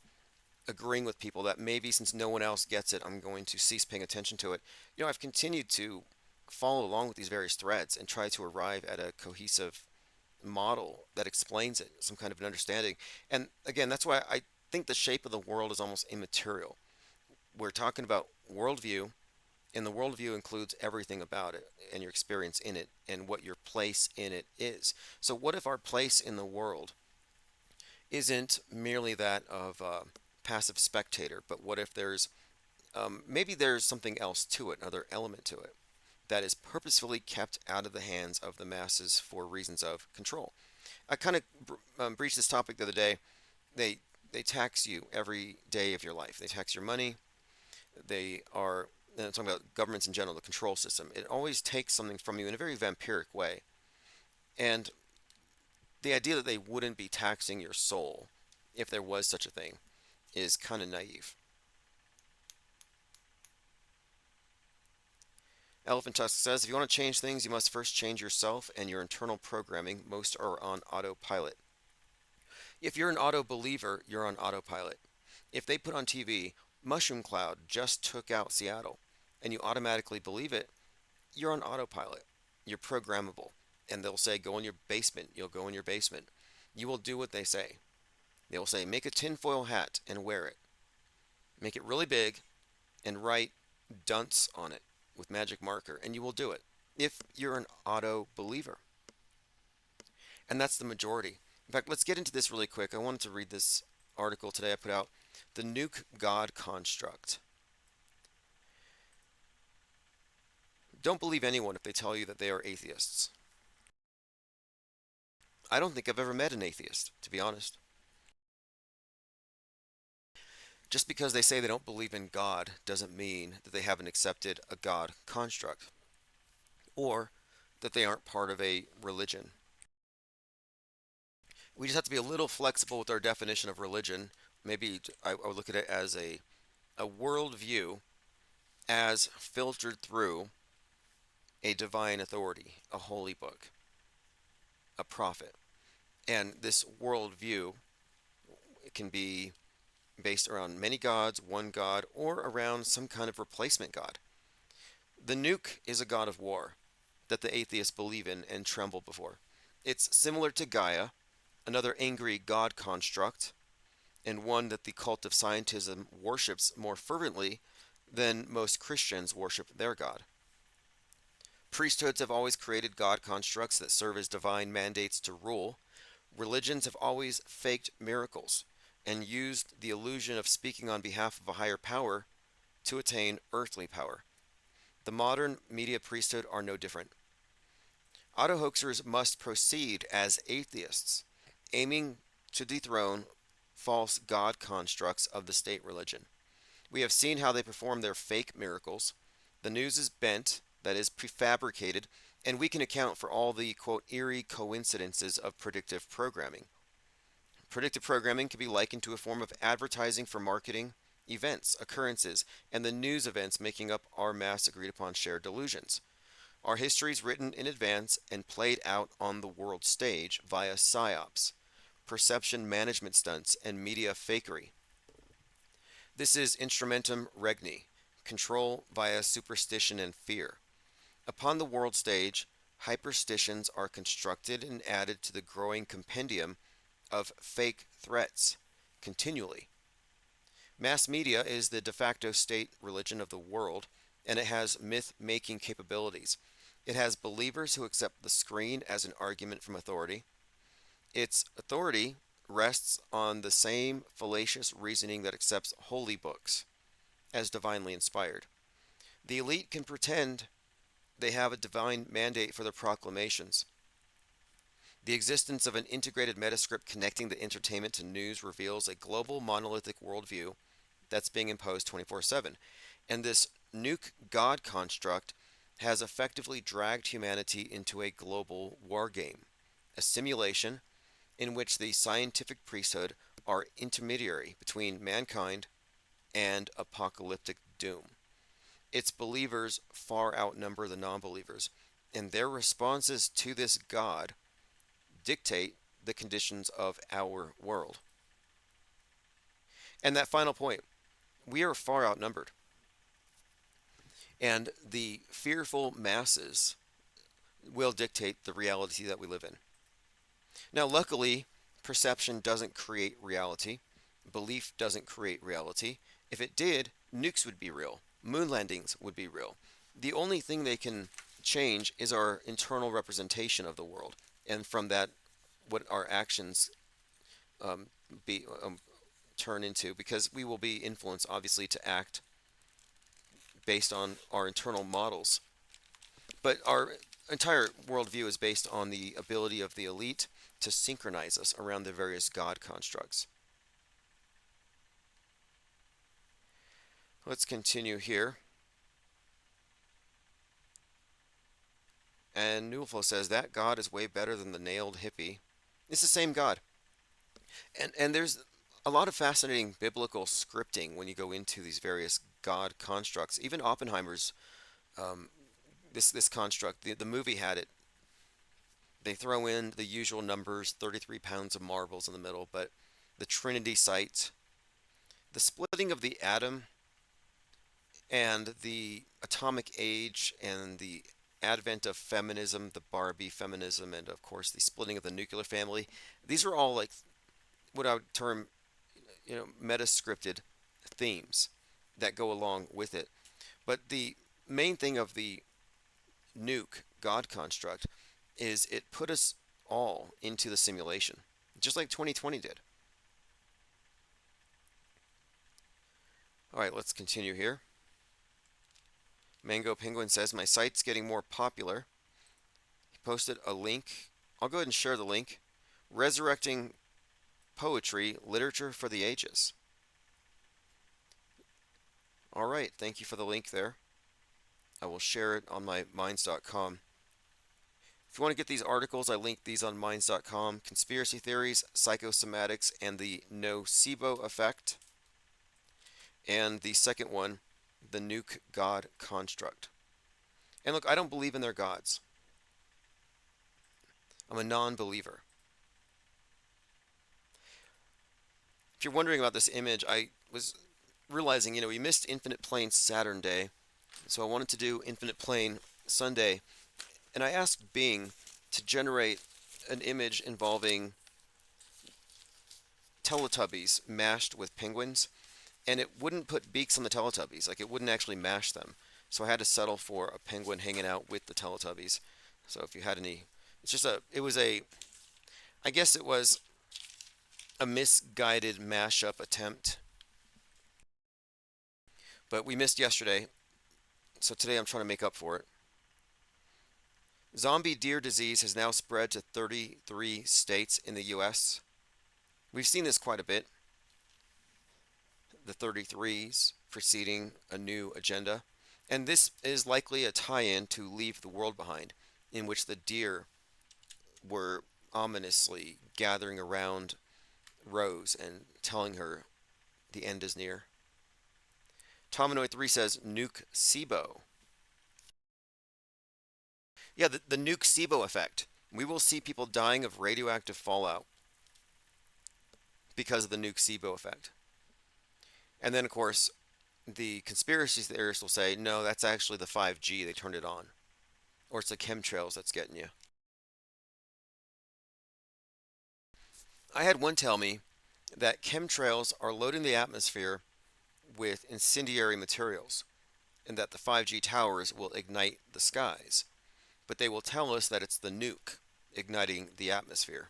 agreeing with people that maybe since no one else gets it, I'm going to cease paying attention to it, I've continued to follow along with these various threads and try to arrive at a cohesive model that explains it, some kind of an understanding. And again, that's why I think the shape of the world is almost immaterial. We're talking about worldview, and the worldview includes everything about it and your experience in it and what your place in it is. So, what if our place in the world isn't merely that of a passive spectator, but what if there's maybe there's something else to it, another element to it, that is purposefully kept out of the hands of the masses for reasons of control. I kind of breached this topic the other day. They they tax you every day of your life. They tax your money. They are, and I'm talking about governments in general, the control system. It always takes something from you in a very vampiric way. And the idea that they wouldn't be taxing your soul, if there was such a thing, is kind of naive. Elephant Tusk says, if you want to change things, you must first change yourself and your internal programming. Most are on autopilot. If you're an auto believer, you're on autopilot. If they put on TV, Mushroom Cloud just took out Seattle, and you automatically believe it, you're on autopilot. You're programmable. And they'll say, go in your basement. You'll go in your basement. You will do what they say. They will say, make a tinfoil hat and wear it. Make it really big and write dunce on it with magic marker, and you will do it if you're an auto believer. And that's the majority. In fact, let's get into this really quick. I wanted to read this article today I put out, The Nuke God Construct. Don't believe anyone if they tell you that they are atheists. I don't think I've ever met an atheist, to be honest. Just because they say they don't believe in God doesn't mean that they haven't accepted a God construct or that they aren't part of a religion. We just have to be a little flexible with our definition of religion. Maybe I would look at it as a worldview as filtered through a divine authority, a holy book, a prophet. And this worldview can be based around many gods, one god, or around some kind of replacement god. The nuke is a god of war that the atheists believe in and tremble before. It's similar to Gaia, another angry god construct, and one that the cult of scientism worships more fervently than most Christians worship their God. Priesthoods have always created God constructs that serve as divine mandates to rule. Religions have always faked miracles and used the illusion of speaking on behalf of a higher power to attain earthly power. The modern media priesthood are no different. Auto hoaxers must proceed as atheists, aiming to dethrone false God constructs of the state religion. We have seen how they perform their fake miracles. The news is bent, that is, prefabricated, and we can account for all the, quote, eerie coincidences of predictive programming. Predictive programming can be likened to a form of advertising for marketing, events, occurrences, and the news events making up our mass agreed upon shared delusions. Our history is written in advance and played out on the world stage via psyops, perception management stunts, and media fakery. This is instrumentum regni, control via superstition and fear. Upon the world stage, hyperstitions are constructed and added to the growing compendium of fake threats continually. Mass media is the de facto state religion of the world, and it has myth making capabilities. It has believers who accept the screen as an argument from authority. Its authority rests on the same fallacious reasoning that accepts holy books as divinely inspired. The elite can pretend they have a divine mandate for their proclamations. The existence of an integrated metascript connecting the entertainment to news reveals a global monolithic worldview that's being imposed 24/7. And this nuke God construct has effectively dragged humanity into a global war game, a simulation in which the scientific priesthood are intermediary between mankind and apocalyptic doom. Its believers far outnumber the non believers, and their responses to this God dictate the conditions of our world. And that final point, we are far outnumbered, and the fearful masses will dictate the reality that we live in. Now, luckily, perception doesn't create reality, belief doesn't create reality. If it did, nukes would be real, moon landings would be real. The only thing they can change is our internal representation of the world, and from that, what our actions be turn into, because we will be influenced, obviously, to act based on our internal models. But our entire worldview is based on the ability of the elite to synchronize us around the various God constructs. Let's continue here. And Newflow says that God is way better than the nailed hippie. It's the same God. And there's a lot of fascinating biblical scripting when you go into these various God constructs. Even Oppenheimer's um, this construct, the movie had it. They throw in the usual numbers, 33 pounds of marbles in the middle, but the Trinity site, the splitting of the atom, and the atomic age, and the advent of feminism, the Barbie feminism, and of course the splitting of the nuclear family. These are all like what I would term, meta-scripted themes that go along with it. But the main thing of the nuke God construct is it put us all into the simulation, just like 2020 did. All right, let's continue here. Mango Penguin says, my site's getting more popular. He posted a link. I'll go ahead and share the link. Resurrecting Poetry, Literature for the Ages. All right, thank you for the link there. I will share it on my minds.com. If you want to get these articles, I link these on minds.com. Conspiracy theories, psychosomatics, and the nocebo effect. And the second one, the nuke God construct. And look, I don't believe in their gods. I'm a non-believer. If you're wondering about this image, I was realizing, we missed Infinite Plane Saturn Day, so I wanted to do Infinite Plane Sunday, and I asked Bing to generate an image involving Teletubbies mashed with penguins, and it wouldn't put beaks on the Teletubbies, like it wouldn't actually mash them. So I had to settle for a penguin hanging out with the Teletubbies. So if you had any, I guess it was a misguided mashup attempt. But we missed yesterday, so today I'm trying to make up for it. Zombie deer disease has now spread to 33 states in the U.S. We've seen this quite a bit. The 33s preceding a new agenda. And this is likely a tie-in to Leave the World Behind, in which the deer were ominously gathering around Rose and telling her the end is near. Tomanoid3 says nuke SIBO. Yeah, the nuke SIBO effect. We will see people dying of radioactive fallout because of the nuke SIBO effect. And then, of course, the conspiracy theorists will say, no, that's actually the 5G. They turned it on. Or it's the chemtrails that's getting you. I had one tell me that chemtrails are loading the atmosphere with incendiary materials and that the 5G towers will ignite the skies. But they will tell us that it's the nuke igniting the atmosphere.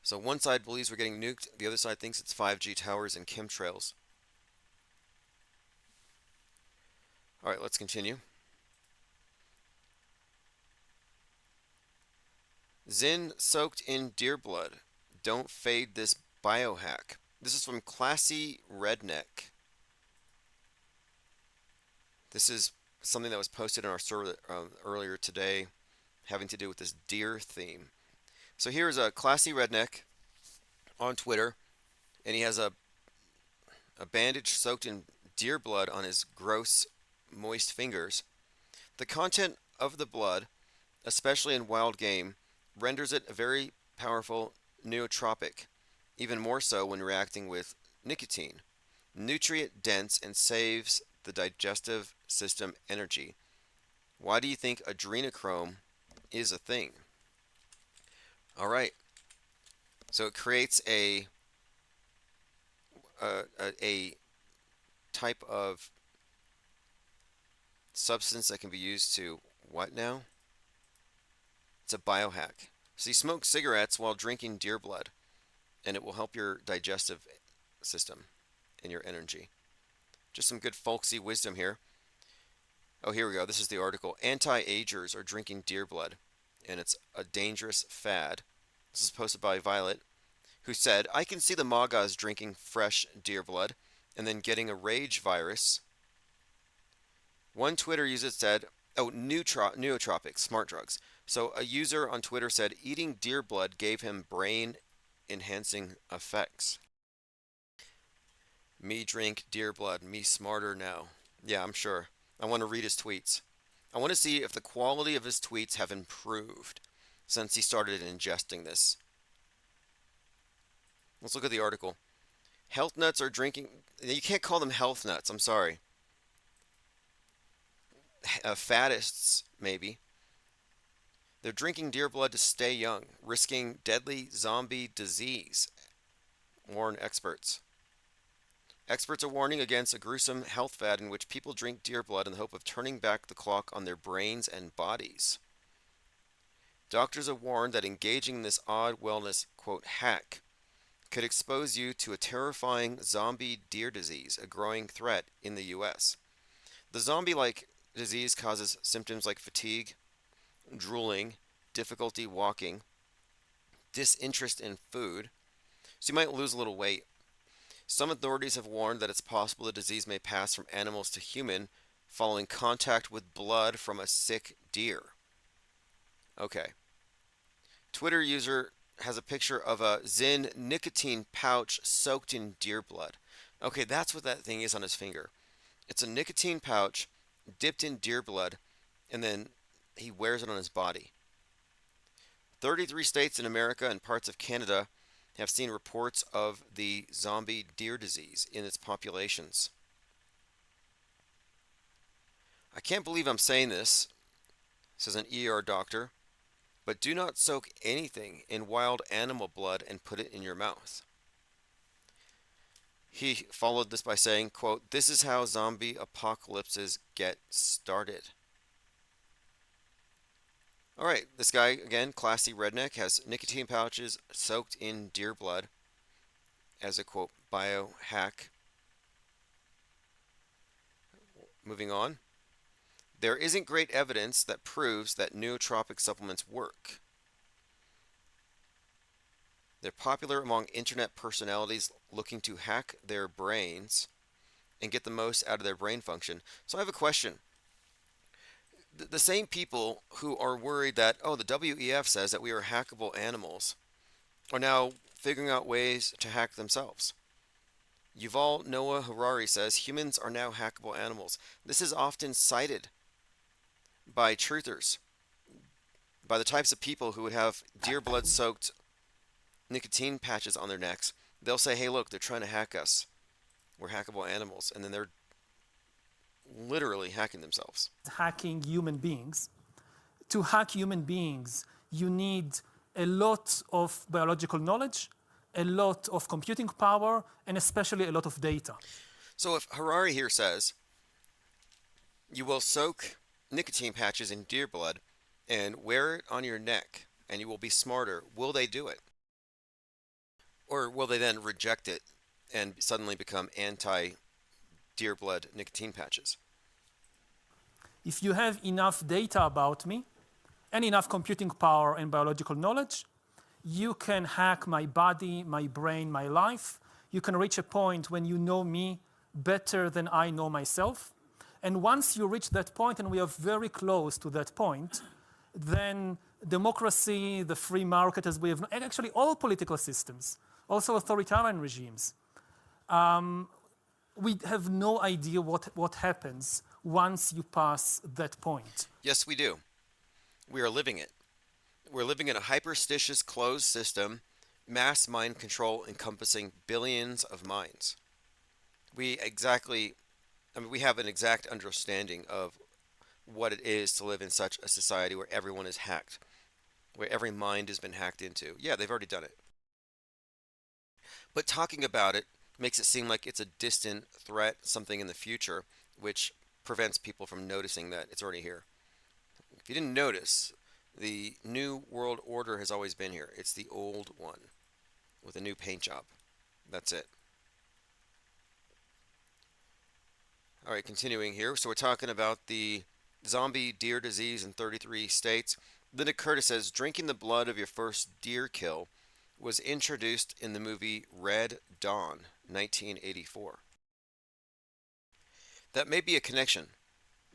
So one side believes we're getting nuked, the other side thinks it's 5G towers and chemtrails. All right, let's continue. Zin soaked in deer blood. Don't fade this biohack. This is from Classy Redneck. This is something that was posted on our server earlier today having to do with this deer theme. So here's a Classy Redneck on Twitter, and he has a bandage soaked in deer blood on his gross, moist fingers. The content of the blood, especially in wild game, renders it a very powerful nootropic, even more so when reacting with nicotine. Nutrient dense and saves the digestive system energy. Why do you think adrenochrome is a thing? All right. So it creates a type of substance that can be used to what now? It's a biohack. So you smoke cigarettes while drinking deer blood, and it will help your digestive system and your energy. Just some good folksy wisdom here. Oh, here we go. This is the article. Anti-agers are drinking deer blood, and it's a dangerous fad. This is posted by Violet, who said, I can see the Magas drinking fresh deer blood and then getting a rage virus. One Twitter user said, oh, nootropics, smart drugs. So a user on Twitter said eating deer blood gave him brain enhancing effects. Me drink deer blood, me smarter now. Yeah, I'm sure. I want to read his tweets. I want to see if the quality of his tweets have improved since he started ingesting this. Let's look at the article. Health nuts are drinking. You can't call them health nuts. I'm sorry. Fattists, maybe. They're drinking deer blood to stay young, risking deadly zombie disease, warn experts. Experts are warning against a gruesome health fad in which people drink deer blood in the hope of turning back the clock on their brains and bodies. Doctors have warned that engaging in this odd wellness, quote, hack could expose you to a terrifying zombie deer disease, a growing threat in the U.S. The zombie-like disease causes symptoms like fatigue, drooling, difficulty walking, disinterest in food, so you might lose a little weight. Some authorities have warned that it's possible the disease may pass from animals to human following contact with blood from a sick deer. Okay. Twitter user has a picture of a Zyn nicotine pouch soaked in deer blood. Okay, that's what that thing is on his finger. It's a nicotine pouch dipped in deer blood, and then he wears it on his body. 33 states in America and parts of Canada have seen reports of the zombie deer disease in its populations. I can't believe I'm saying this, says an ER doctor, but do not soak anything in wild animal blood and put it in your mouth. He followed this by saying, quote, this is how zombie apocalypses get started. All right, this guy, again, classy redneck, has nicotine pouches soaked in deer blood as a, quote, biohack. Moving on. There isn't great evidence that proves that nootropic supplements work. They're popular among internet personalities looking to hack their brains and get the most out of their brain function. So I have a question. The same people who are worried that, oh, the WEF says that we are hackable animals are now figuring out ways to hack themselves. Yuval Noah Harari says humans are now hackable animals. This is often cited by truthers, by the types of people who would have deer blood soaked nicotine patches on their necks. They'll say, hey, look, they're trying to hack us. We're hackable animals. And then they're literally hacking themselves.
Hacking human beings. To hack human beings, you need a lot of biological knowledge, a lot of computing power, and especially a lot of data.
So if Harari here says, you will soak nicotine patches in deer blood and wear it on your neck and you will be smarter, will they do it? Or will they then reject it and suddenly become anti-deer blood nicotine patches?
If you have enough data about me and enough computing power and biological knowledge, you can hack my body, my brain, my life. You can reach a point when you know me better than I know myself. And once you reach that point, and we are very close to that point, then democracy, the free market as we have, and actually all political systems, also authoritarian regimes, we have no idea what happens once you pass that point.
Yes, we do. We are living it. We're living in a hyperstitious closed system, mass mind control encompassing billions of minds. We have an exact understanding of what it is to live in such a society where everyone is hacked, where every mind has been hacked into. Yeah, they've already done it. But talking about it makes it seem like it's a distant threat, something in the future, which prevents people from noticing that it's already here. If you didn't notice, the new world order has always been here. It's the old one with a new paint job. That's it. All right, continuing here. So we're talking about the zombie deer disease in 33 states. Linda Curtis says drinking the blood of your first deer kill was introduced in the movie Red Dawn, 1984. That may be a connection.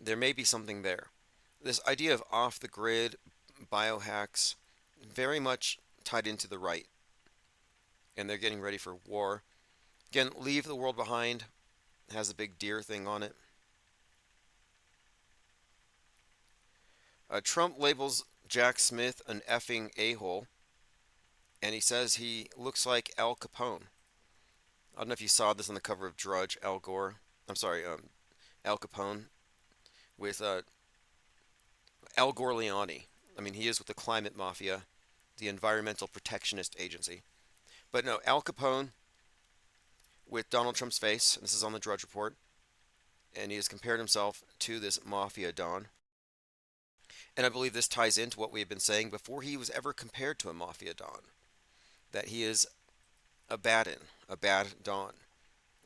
There may be something there. This idea of off the grid biohacks very much tied into the right, and they're getting ready for war. Again, Leave the World Behind has a big deer thing on it. Trump labels Jack Smith an effing a-hole, and he says he looks like Al Capone. I don't know if you saw this on the cover of Drudge, Al Gore. I'm sorry, Al Capone with Al Gorleone. I mean, he is with the climate mafia, the Environmental Protectionist Agency. But no, Al Capone with Donald Trump's face. This is on the Drudge Report, and he has compared himself to this mafia don. And I believe this ties into what we have been saying before he was ever compared to a mafia don, that he is a bad don.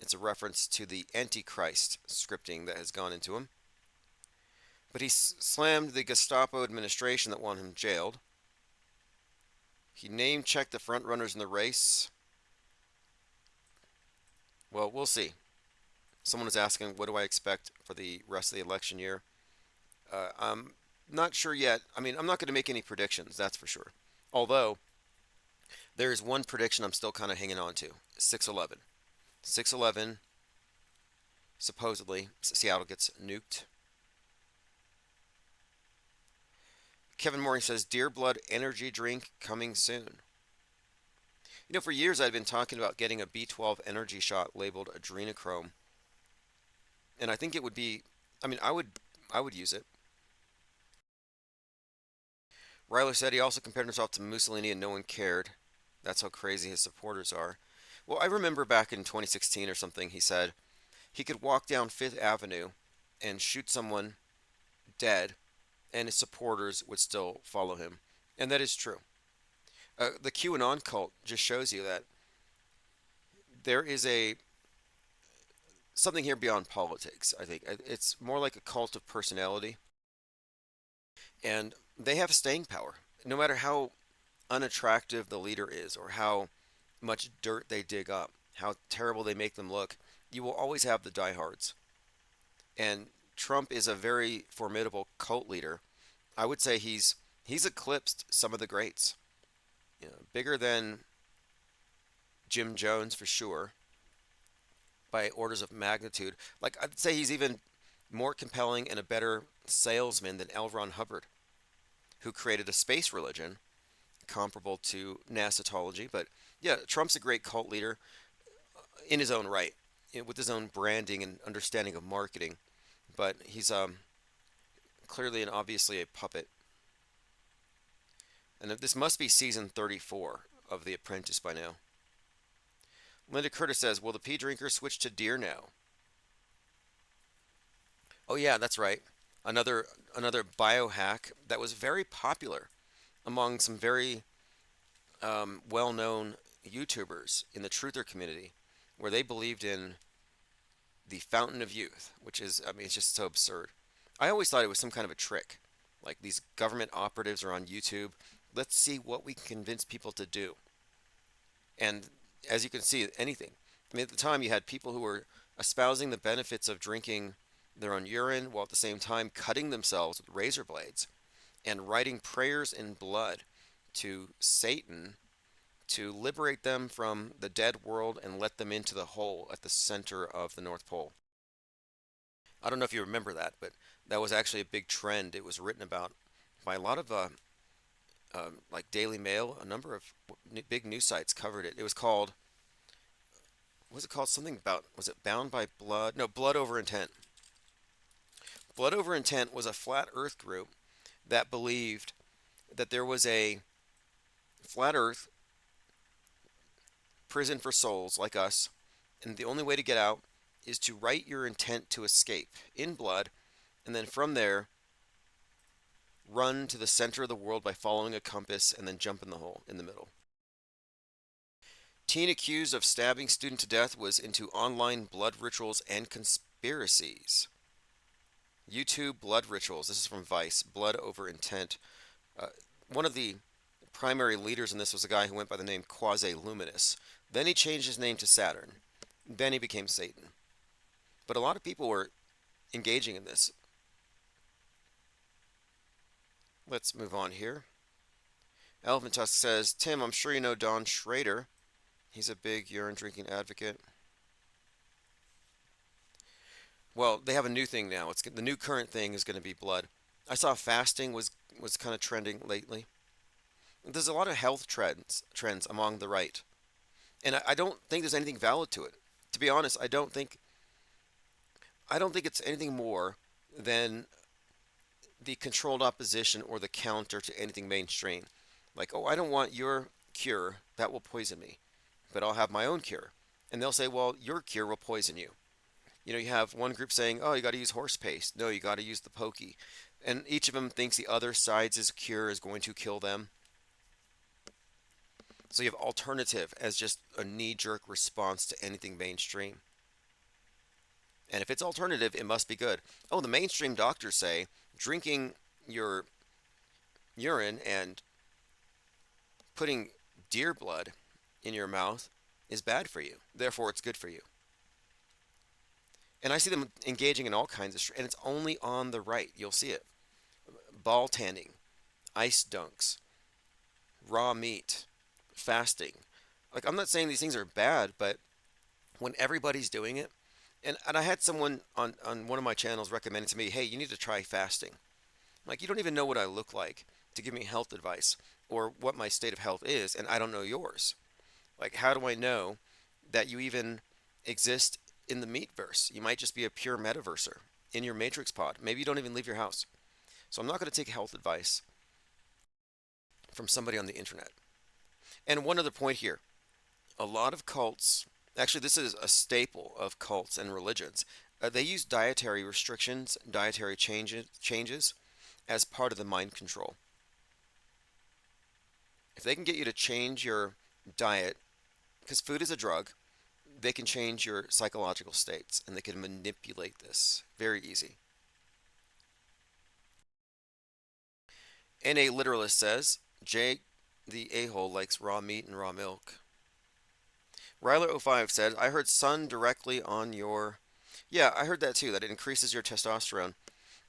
It's a reference to the Antichrist scripting that has gone into him. But he slammed the Gestapo administration that wanted him jailed. He name checked the front runners in the race. Well, we'll see. Someone is asking, what do I expect for the rest of the election year? I'm not sure yet. I mean, I'm not going to make any predictions, that's for sure. Although, there is one prediction I'm still kind of hanging on to 6/11. 6/11, supposedly, Seattle gets nuked. Kevin Morey says, Deer Blood energy drink coming soon. You know, for years I've been talking about getting a B12 energy shot labeled adrenochrome. And I think it would be, I mean, I would use it. Ryler said he also compared himself to Mussolini and no one cared. That's how crazy his supporters are. Well, I remember back in 2016 or something, he said he could walk down Fifth Avenue and shoot someone dead, and his supporters would still follow him. And that is true. The QAnon cult just shows you that there is a something here beyond politics. I think it's more like a cult of personality, and they have staying power. No matter how unattractive the leader is, or how much dirt they dig up, how terrible they make them look, you will always have the diehards. And Trump is a very formidable cult leader. I would say he's eclipsed some of the greats. You know, bigger than Jim Jones for sure, by orders of magnitude. Like I'd say he's even more compelling and a better salesman than L. Ron Hubbard, who created a space religion comparable to Nasatology. But yeah, Trump's a great cult leader in his own right, with his own branding and understanding of marketing. But he's clearly and obviously a puppet. And this must be season 34 of The Apprentice by now. Linda Curtis says, will the pea drinker switch to deer now? Oh yeah, that's right. Another biohack that was very popular among some very well-known YouTubers in the truther community, where they believed in the fountain of youth, which is, I mean, it's just so absurd. I always thought it was some kind of a trick. Like these government operatives are on YouTube. Let's see what we can convince people to do. And as you can see, anything. I mean, at the time, you had people who were espousing the benefits of drinking their own urine while at the same time cutting themselves with razor blades and writing prayers in blood to Satan to liberate them from the dead world and let them into the hole at the center of the North Pole. I don't know if you remember that, but that was actually a big trend. It was written about by a lot of like Daily Mail. A number of big news sites covered it. It was called, what was it called? Something about, was it Bound by Blood? No, Blood Over Intent. Blood Over Intent was a flat earth group that believed that there was a flat earth prison for souls like us, and the only way to get out is to write your intent to escape in blood, and then from there run to the center of the world by following a compass and then jump in the hole in the middle. Teen accused of stabbing student to death was into online blood rituals and conspiracies. YouTube blood rituals. This is from Vice. Blood over intent. Uh, One of the primary leaders in this was a guy who went by the name Quasi Luminous. Then he changed his name to Saturn. Then he became Satan. But a lot of people were engaging in this. Let's move on here. Elephant Tusk says, Tim, I'm sure you know Don Schrader. He's a big urine drinking advocate. Well, they have a new thing now. It's the new current thing is going to be blood. I saw fasting was kind of trending lately. There's a lot of health trends among the right, and I don't think there's anything valid to it. To be honest, I don't think it's anything more than the controlled opposition or the counter to anything mainstream. Like, oh, I don't want your cure, that will poison me, but I'll have my own cure. And they'll say, well, your cure will poison you. You have one group saying, oh, you got to use horse paste. No, you got to use the pokey. And each of them thinks the other side's cure is going to kill them. So you have alternative as just a knee-jerk response to anything mainstream. And if it's alternative, it must be good. Oh, the mainstream doctors say drinking your urine and putting deer blood in your mouth is bad for you. Therefore, it's good for you. And I see them engaging in all kinds of, and it's only on the right. You'll see it. Ball tanning, ice dunks, raw meat, fasting. Like, I'm not saying these things are bad, but when everybody's doing it, and I had someone on one of my channels recommending to me, hey, you need to try fasting. I'm like, you don't even know what I look like to give me health advice or what my state of health is, and I don't know yours. Like, how do I know that you even exist in the meatverse? You might just be a pure metaverser in your matrix pod. Maybe you don't even leave your house. So I'm not going to take health advice from somebody on the internet. And one other point here, a lot of cults, actually this is a staple of cults and religions, they use dietary restrictions, dietary changes as part of the mind control. If they can get you to change your diet, because food is a drug, they can change your psychological states and they can manipulate this. Very easy. NA Literalist says, Jake the a-hole likes raw meat and raw milk. Ryler05 said, I heard sun directly on your... Yeah, I heard that too, that it increases your testosterone.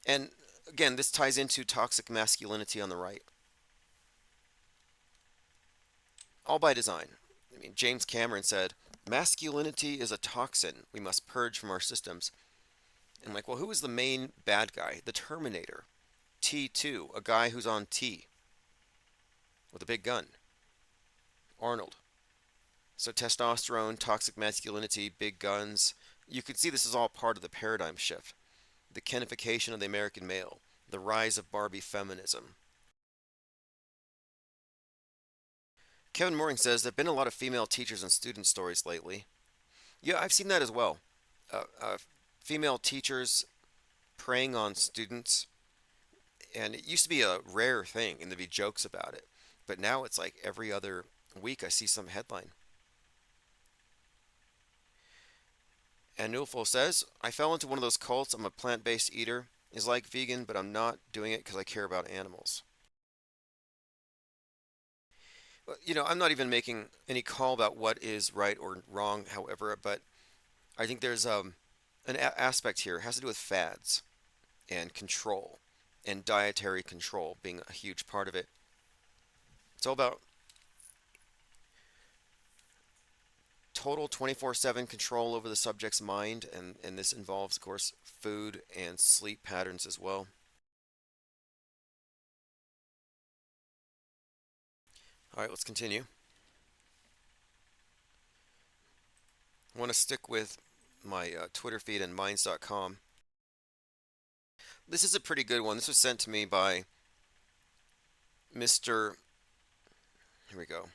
And again, this ties into toxic masculinity on the right. All by design. I mean, James Cameron said, masculinity is a toxin we must purge from our systems. And I'm like, well, who is the main bad guy? The Terminator. T2, a guy who's on T with a big gun. Arnold. So testosterone, toxic masculinity, big guns. You can see this is all part of the paradigm shift. The Kenification of the American male. The rise of Barbie feminism. Kevin Mooring says there have been a lot of female teachers and student stories lately. Yeah, I've seen that as well. Female teachers preying on students. And it used to be a rare thing and there'd be jokes about it. But now it's like every other week I see some headline. And Nulfo says, I fell into one of those cults. I'm a plant-based eater. Is like vegan, but I'm not doing it because I care about animals. I'm not even making any call about what is right or wrong, however, but I think there's an aspect here. It has to do with fads and control and dietary control being a huge part of it. It's all about total 24/7 control over the subject's mind, and this involves, of course, food and sleep patterns as well. All right, let's continue. I want to stick with my Twitter feed and minds.com. This is a pretty good one. This was sent to me by Mr. Here we go.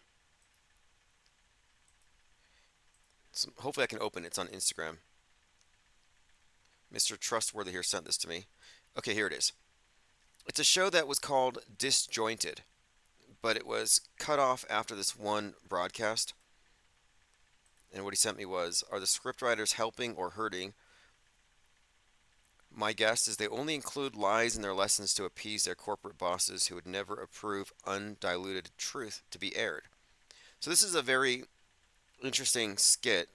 So hopefully I can open it. It's on Instagram. Mr. Trustworthy here sent this to me. Okay, here it is. It's a show that was called Disjointed, but it was cut off after this one broadcast. And what he sent me was, are the scriptwriters helping or hurting My guess is they only include lies in their lessons to appease their corporate bosses who would never approve undiluted truth to be aired. So this is a very interesting skit.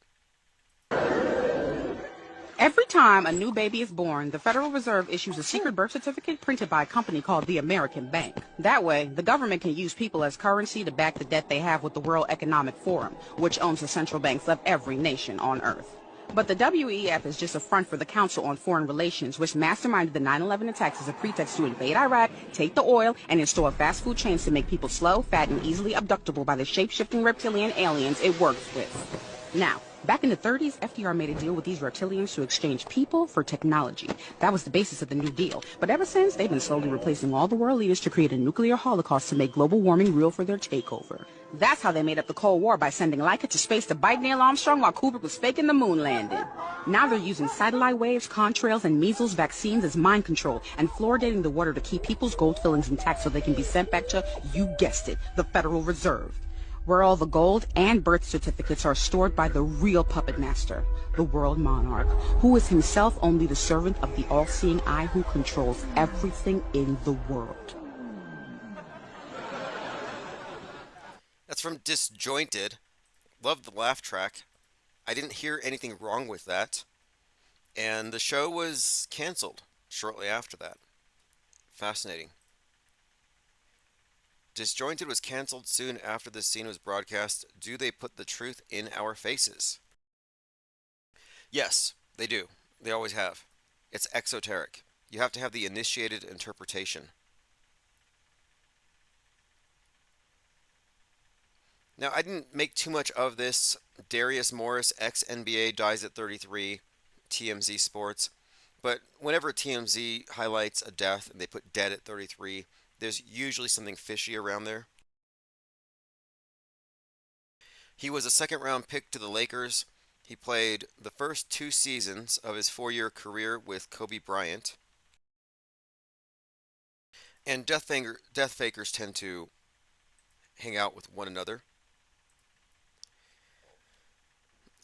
Every time a new baby is born, the Federal Reserve issues a secret birth certificate printed by a company called the American Bank. That way, the government can use people as currency to back the debt they have with the World Economic Forum, which owns the central banks of every nation on Earth. But the WEF is just a front for the Council on Foreign Relations, which masterminded the 9/11 attacks as a pretext to invade Iraq, take the oil, and install fast food chains to make people slow, fat, and easily abductable by the shape-shifting reptilian aliens it works with. Now, back in the 30s, FDR made a deal with these reptilians to exchange people for technology. That was the basis of the New Deal. But ever since, they've been slowly replacing all the world leaders to create a nuclear holocaust to make global warming real for their takeover. That's how they made up the Cold War, by sending Leica to space to bite Neil Armstrong while Kubrick was faking the moon landing. Now they're using satellite waves, contrails, and measles vaccines as mind control, and fluoridating the water to keep people's gold fillings intact so they can be sent back to, you guessed it, the Federal Reserve, where all the gold and birth certificates are stored by the real puppet master, the world monarch, who is himself only the servant of the all-seeing eye who controls everything in the world.
That's from Disjointed. Love the laugh track. I didn't hear anything wrong with that. And the show was canceled shortly after that. Fascinating. Disjointed was canceled soon after this scene was broadcast. Do they put the truth in our faces? Yes, they do. They always have. It's exoteric. You have to have the initiated interpretation. Now, I didn't make too much of this. Darius Morris, ex-NBA, dies at 33, TMZ Sports. But whenever TMZ highlights a death and they put dead at 33, there's usually something fishy around there. He was a second round pick to the Lakers. He played the first 2 seasons of his 4-year career with Kobe Bryant. And death fakers tend to hang out with one another.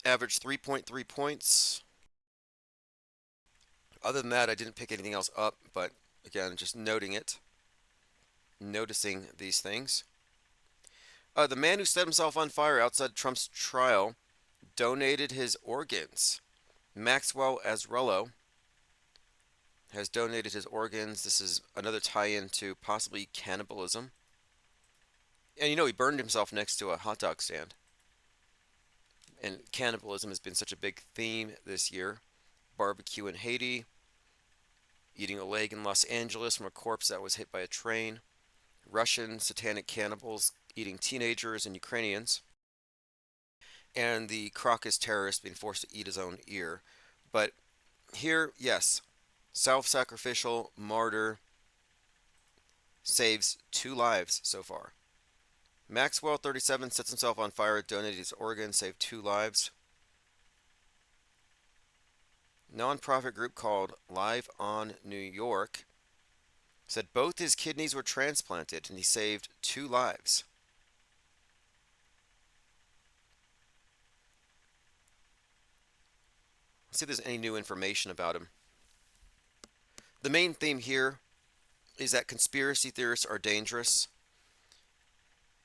Averaged 3.3 points. Other than that, I didn't pick anything else up, but again, just noting it, noticing these things. The man who set himself on fire outside Trump's trial donated his organs. Maxwell Azrello has donated his organs. This is another tie-in to possibly cannibalism. And you know, he burned himself next to a hot dog stand. And cannibalism has been such a big theme this year. Barbecue in Haiti, eating a leg in Los Angeles from a corpse that was hit by a train, Russian satanic cannibals eating teenagers and Ukrainians, and the Crocus terrorist being forced to eat his own ear. But here, yes, self-sacrificial martyr saves 2 lives so far. Maxwell, 37, sets himself on fire, donated his organs, saved 2 lives. Non-profit group called Live on New York said both his kidneys were transplanted and he saved 2 lives. Let's see if there's any new information about him. The main theme here is that conspiracy theorists are dangerous.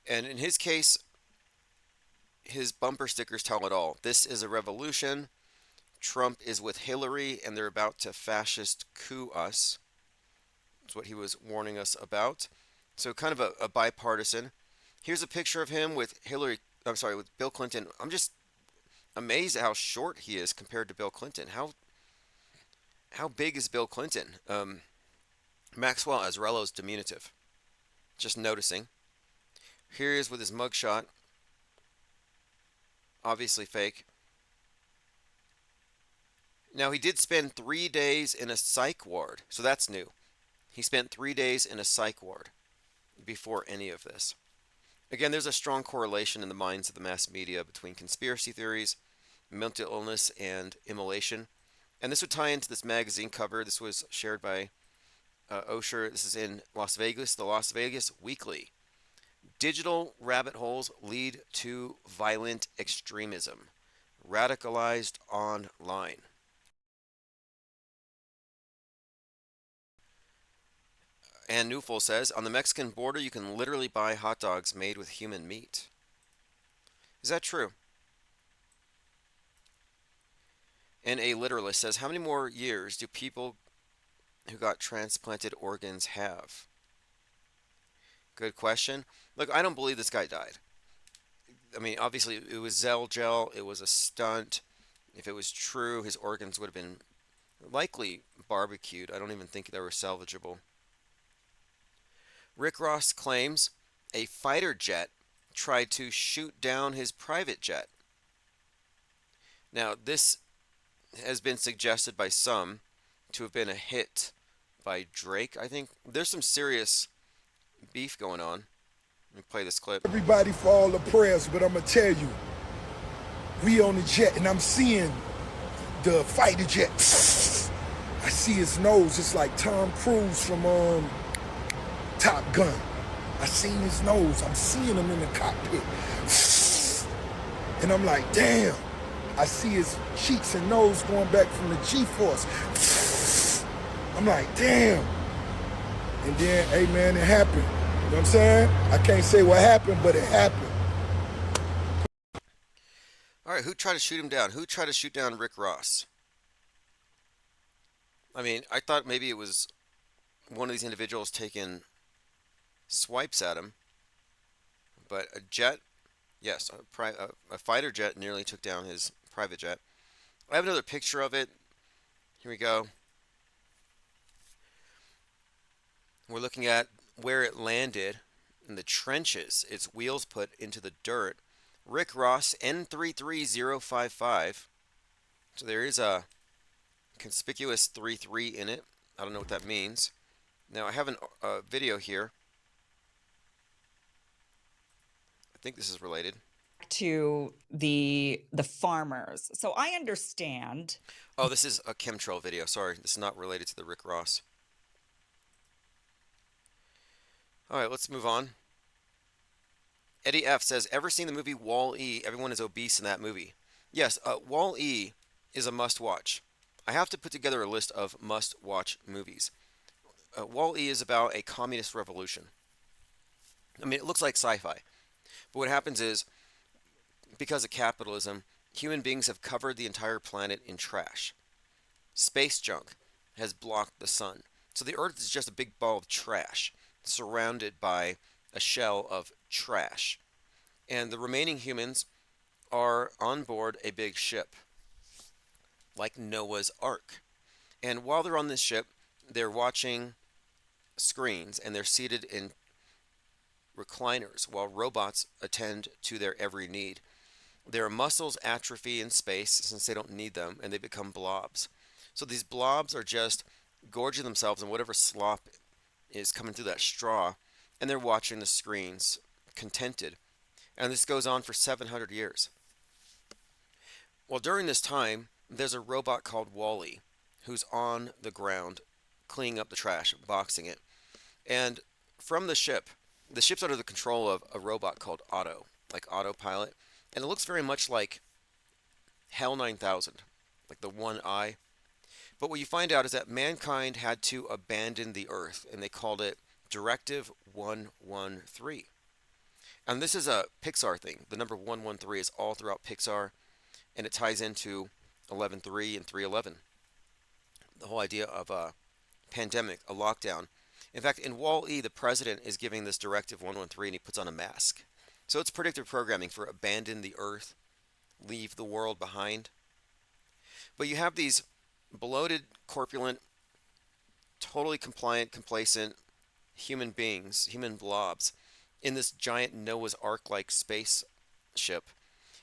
And in his case, his bumper stickers tell it all. This is a revolution. Trump is with Hillary and they're about to fascist coup us. That's what he was warning us about. So kind of a bipartisan. Here's a picture of him with with Bill Clinton. I'm just amazed at how short he is compared to Bill Clinton. How big is Bill Clinton? Maxwell Azrello's diminutive. Just noticing. Here he is with his mugshot. Obviously fake. Now, he did spend 3 days in a psych ward, so that's new. He spent 3 days in a psych ward before any of this. Again, there's a strong correlation in the minds of the mass media between conspiracy theories, mental illness, and immolation. And this would tie into this magazine cover. This was shared by Osher. This is in Las Vegas, the Las Vegas Weekly. Digital rabbit holes lead to violent extremism. Radicalized online. And Newful says, on the Mexican border, you can literally buy hot dogs made with human meat. Is that true? And a literalist says, how many more years do people who got transplanted organs have? Good question. Look, I don't believe this guy died. I mean, obviously, it was Zell gel, it was a stunt. If it was true, his organs would have been likely barbecued. I don't even think they were salvageable. Rick Ross claims a fighter jet tried to shoot down his private jet. Now, this has been suggested by some to have been a hit by Drake, I think. There's some serious beef going on. Let me play this clip.
Everybody for all the prayers, but I'm going to tell you, we on the jet and I'm seeing the fighter jet. I see his nose. It's like Tom Cruise from Top Gun. I seen his nose. I'm seeing him in the cockpit. And I'm like, damn. I see his cheeks and nose going back from the G-force. I'm like, damn. And then, hey man, it happened. You know what I'm saying? I can't say what happened, but it happened.
All right, who tried to shoot him down? Who tried to shoot down Rick Ross? I mean, I thought maybe it was one of these individuals taking swipes at him, but a jet, yes, a fighter jet nearly took down his private jet. I have another picture of it. Here we go. We're looking at where it landed in the trenches, its wheels put into the dirt. Rick Ross N33055. So there is a conspicuous 33 in it. I don't know what that means. Now I have a video here. I think this is related
to the farmers. So I understand.
Oh, this is a chemtrail video. Sorry, this is not related to the Rick Ross. All right, let's move on. Eddie F says, ever seen the movie Wall-E? Everyone is obese in that movie. Yes, Wall-E is a must-watch. I have to put together a list of must-watch movies. Wall-E is about a communist revolution. I mean, it looks like sci-fi. But what happens is, because of capitalism, human beings have covered the entire planet in trash. Space junk has blocked the sun. So the Earth is just a big ball of trash, surrounded by a shell of trash. And the remaining humans are on board a big ship, like Noah's Ark. And while they're on this ship, they're watching screens and they're seated in recliners while robots attend to their every need. Their muscles atrophy in space since they don't need them, and they become blobs. So these blobs are just gorging themselves on whatever slop is coming through that straw, and they're watching the screens, contented. And this goes on for 700 years. Well, during this time, there's a robot called Wall-E who's on the ground cleaning up the trash, boxing it. And from the ship's under the control of a robot called Otto, like autopilot. And it looks very much like HAL 9000, like the one eye. But what you find out is that mankind had to abandon the Earth, and they called it Directive 113. And this is a Pixar thing. The number 113 is all throughout Pixar, and it ties into 11.3 and 3.11. The whole idea of a pandemic, a lockdown. In fact, in Wall-E, the president is giving this Directive 113, and he puts on a mask. So it's predictive programming for abandon the Earth, leave the world behind. But you have these bloated, corpulent, totally compliant, complacent human beings, human blobs, in this giant Noah's Ark-like spaceship.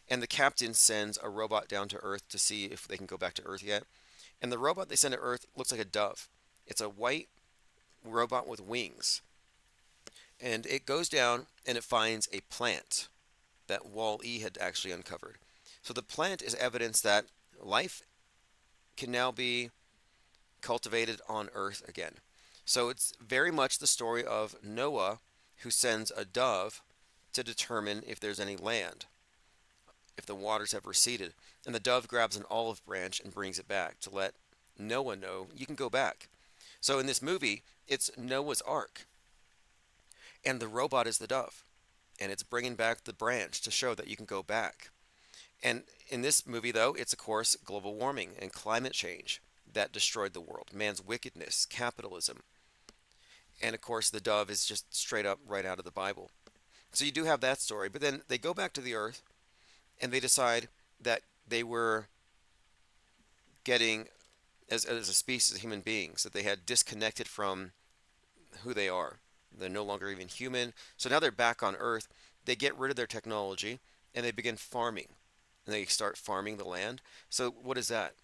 And the captain sends a robot down to Earth to see if they can go back to Earth yet. And the robot they send to Earth looks like a dove. It's a white robot with wings. And it goes down and it finds a plant that Wall-E had actually uncovered. So the plant is evidence that life can now be cultivated on Earth again. So it's very much the story of Noah, who sends a dove to determine if there's any land, if the waters have receded. And the dove grabs an olive branch and brings it back to let Noah know you can go back. So in this movie, it's Noah's Ark, and the robot is the dove, and it's bringing back the branch to show that you can go back. And in this movie, though, it's of course global warming and climate change that destroyed the world, man's wickedness, capitalism, and of course the dove is just straight up right out of the Bible. So you do have that story, but then they go back to the earth and they decide that they were getting, as a species of human beings, that they had disconnected from who they are. They're no longer even human. So now they're back on earth. They get rid of their technology and they begin farming. And they start farming the land. So what is that?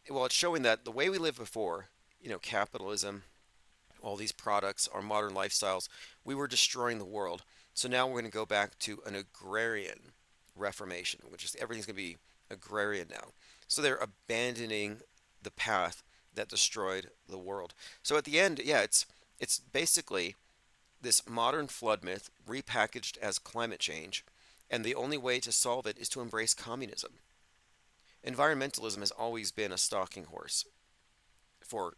Well, it's showing that the way we lived before, capitalism, all these products, our modern lifestyles, we were destroying the world. So now we're going to go back to an agrarian reformation, which is everything's going to be agrarian now. So they're abandoning the path that destroyed the world. So at the end, yeah, it's basically this modern flood myth repackaged as climate change, and the only way to solve it is to embrace communism. Environmentalism has always been a stalking horse for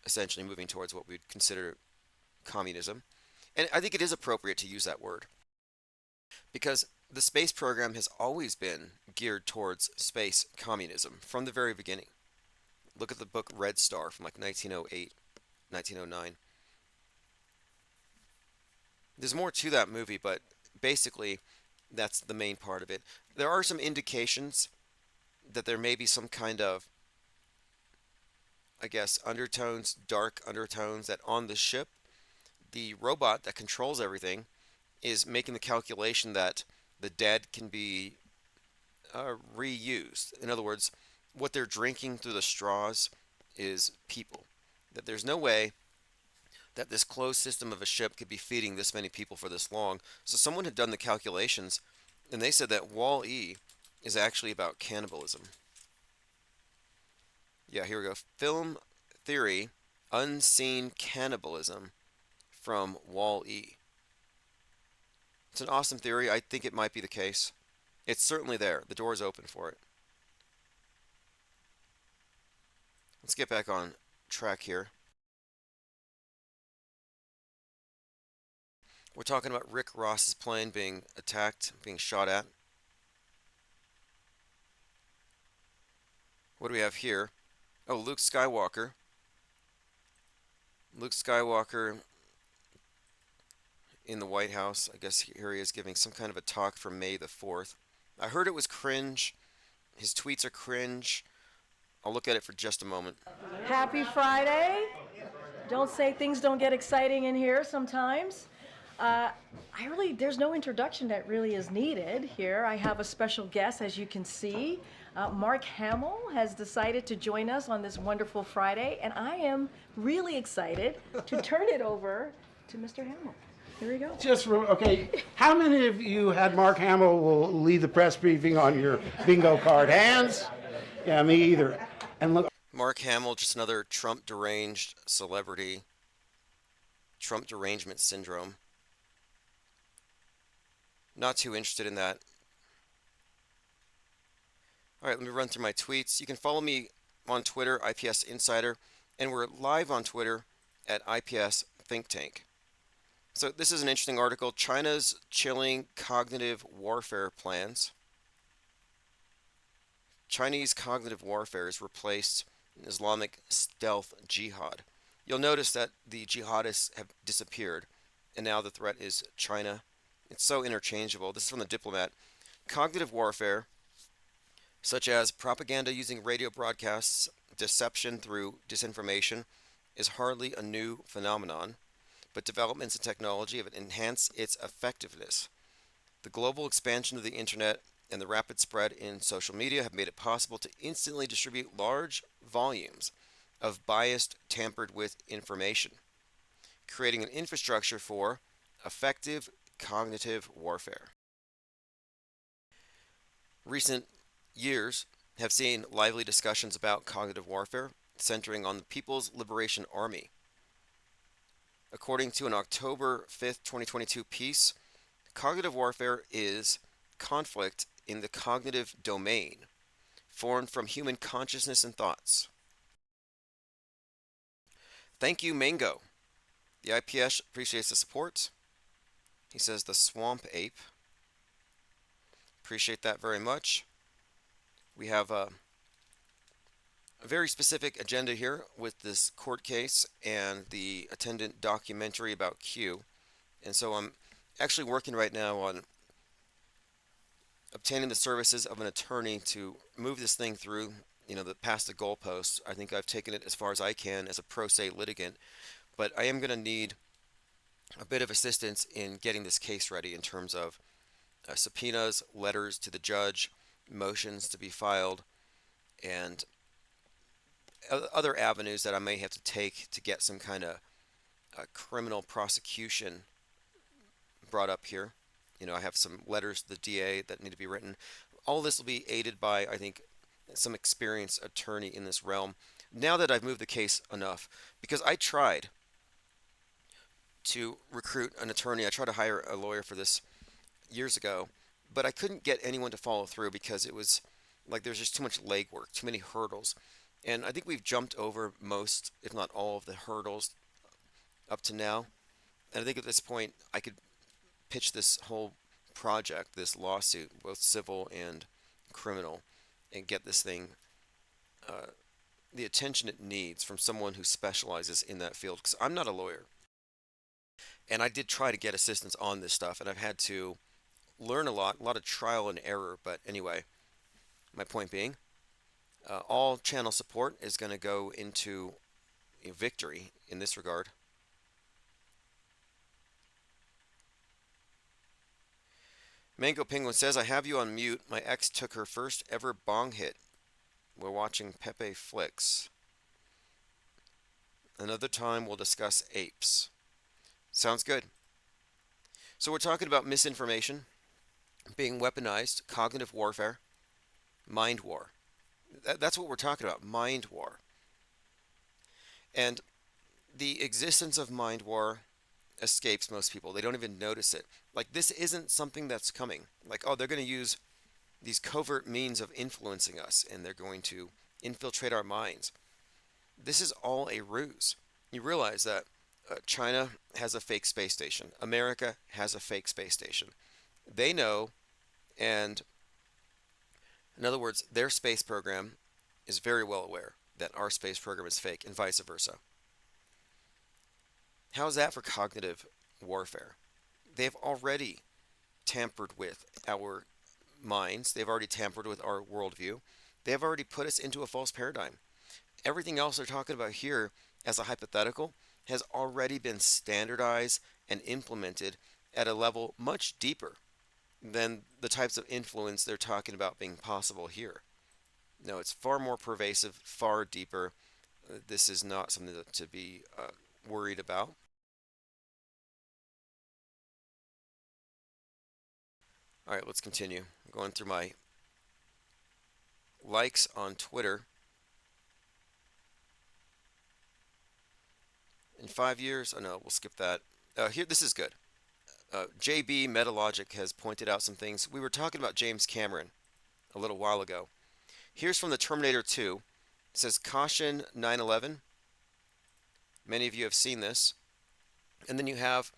essentially moving towards what we'd consider communism. And I think it is appropriate to use that word because the space program has always been geared towards space communism from the very beginning. Look at the book Red Star from like 1908, 1909. There's more to that movie, but basically that's the main part of it. There are some indications that there may be some kind of, I guess, undertones, dark undertones, that on the ship, the robot that controls everything is making the calculation that the dead can be reused. In other words, what they're drinking through the straws is people. That there's no way that this closed system of a ship could be feeding this many people for this long. So someone had done the calculations, and they said that Wall-E is actually about cannibalism. Yeah, here we go. Film theory, unseen cannibalism from Wall-E. It's an awesome theory. I think it might be the case. It's certainly there. The door is open for it. Let's get back on track here. We're talking about Rick Ross's plane being attacked, being shot at. What do we have here? Oh, Luke Skywalker. Luke Skywalker in the White House. I guess here he is giving some kind of a talk for May the 4th. I heard it was cringe. His tweets are cringe. I'll look at it for just a moment.
Happy Friday. Don't say things don't get exciting in here sometimes. There's no introduction that really is needed here. I have a special guest, as you can see. Mark Hamill has decided to join us on this wonderful Friday, and I am really excited to turn it over to Mr. Hamill. Here we go.
Okay, how many of you had Mark Hamill will lead the press briefing on your bingo card? Hands? Yeah, me either. And look,
Mark Hamill, just another Trump deranged celebrity. Trump derangement syndrome. Not too interested in that. All right, let me run through my tweets. You can follow me on Twitter, IPS Insider, and we're live on Twitter at IPS Think Tank. So this is an interesting article. China's chilling cognitive warfare plans. Chinese cognitive warfare has replaced Islamic stealth jihad. You'll notice that the jihadists have disappeared, and now the threat is China. It's so interchangeable. This is from The Diplomat. Cognitive warfare, such as propaganda using radio broadcasts, deception through disinformation, is hardly a new phenomenon, but developments in technology have enhanced its effectiveness. The global expansion of the internet and the rapid spread in social media have made it possible to instantly distribute large volumes of biased, tampered with information, creating an infrastructure for effective cognitive warfare. Recent years have seen lively discussions about cognitive warfare centering on the People's Liberation Army. According to an October 5th, 2022 piece, cognitive warfare is conflict in the cognitive domain, formed from human consciousness and thoughts. Thank you, Mango. The IPS appreciates the support. He says the Swamp Ape. Appreciate that very much. We have a very specific agenda here with this court case and the attendant documentary about Q. And so I'm actually working right now on obtaining the services of an attorney to move this thing through, past the goalposts. I think I've taken it as far as I can as a pro se litigant, but I am going to need a bit of assistance in getting this case ready in terms of subpoenas, letters to the judge, motions to be filed, and other avenues that I may have to take to get some kind of criminal prosecution brought up here. I have some letters to the DA that need to be written. All this will be aided by, I think, some experienced attorney in this realm. Now that I've moved the case enough, because I tried to recruit an attorney, I tried to hire a lawyer for this years ago, but I couldn't get anyone to follow through because it was like there's just too much legwork, too many hurdles. And I think we've jumped over most, if not all, of the hurdles up to now. And I think at this point, I could pitch this whole project, this lawsuit, both civil and criminal, and get this thing the attention it needs from someone who specializes in that field. Because I'm not a lawyer. And I did try to get assistance on this stuff, and I've had to learn a lot of trial and error. But anyway, my point being, all channel support is going to go into victory in this regard. Mango Penguin says, I have you on mute. My ex took her first ever bong hit. We're watching Pepe Flicks. Another time we'll discuss apes. Sounds good. So we're talking about misinformation being weaponized, cognitive warfare, mind war. That's what we're talking about, mind war. And the existence of mind war escapes most people. They don't even notice it. Like, this isn't something that's coming. Like, oh, they're going to use these covert means of influencing us, and they're going to infiltrate our minds. This is all a ruse. You realize that China has a fake space station. America has a fake space station. They know, and in other words, their space program is very well aware that our space program is fake, and vice versa. How is that for cognitive warfare? They've already tampered with our minds. They've already tampered with our worldview. They've already put us into a false paradigm. Everything else they're talking about here as a hypothetical has already been standardized and implemented at a level much deeper than the types of influence they're talking about being possible here. No, it's far more pervasive, far deeper. This is not something to be worried about. All right, let's continue. I'm going through my likes on Twitter. In 5 years, oh no, we'll skip that. Here, this is good. JB Metalogic has pointed out some things. We were talking about James Cameron a little while ago. Here's from the Terminator 2. It says, caution 9/11. Many of you have seen this. And then you have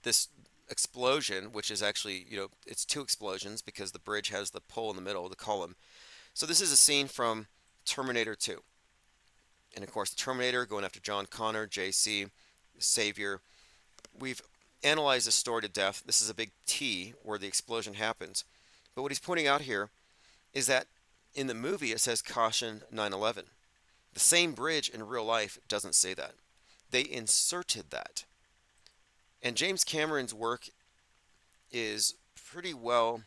this explosion, which is actually, it's two explosions because the bridge has the pole in the middle, the column. So this is a scene from Terminator 2. And of course, the Terminator going after John Connor, JC, the Savior. We've analyzed the story to death. This is a big T where the explosion happens. But what he's pointing out here is that in the movie it says caution 9/11. The same bridge in real life doesn't say that. They inserted that. And James Cameron's work is pretty well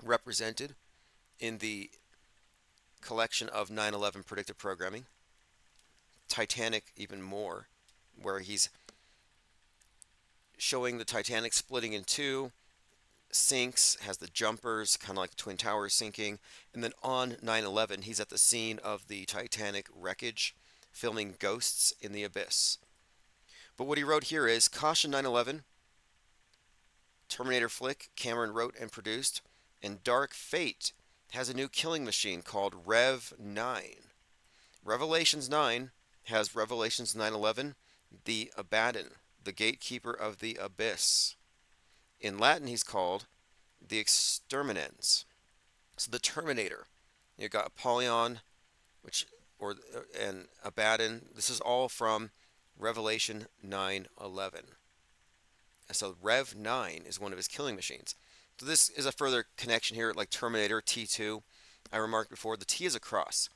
represented in the collection of 9/11 predictive programming. Titanic even more, where he's showing the Titanic splitting in two, sinks, has the jumpers, kind of like the Twin Towers sinking, and then on 9/11 he's at the scene of the Titanic wreckage, filming ghosts in the abyss. But what he wrote here is, caution 9/11, Terminator flick Cameron wrote and produced, and Dark Fate has a new killing machine called Rev 9. Revelations 9 has Revelations 9:11, the Abaddon, the gatekeeper of the abyss. In Latin, he's called the exterminans. So the Terminator. You got Apollyon, which and Abaddon. This is all from Revelation 9:11. And so Rev 9 is one of his killing machines. So this is a further connection here, like Terminator T2. I remarked before, the T is a cross,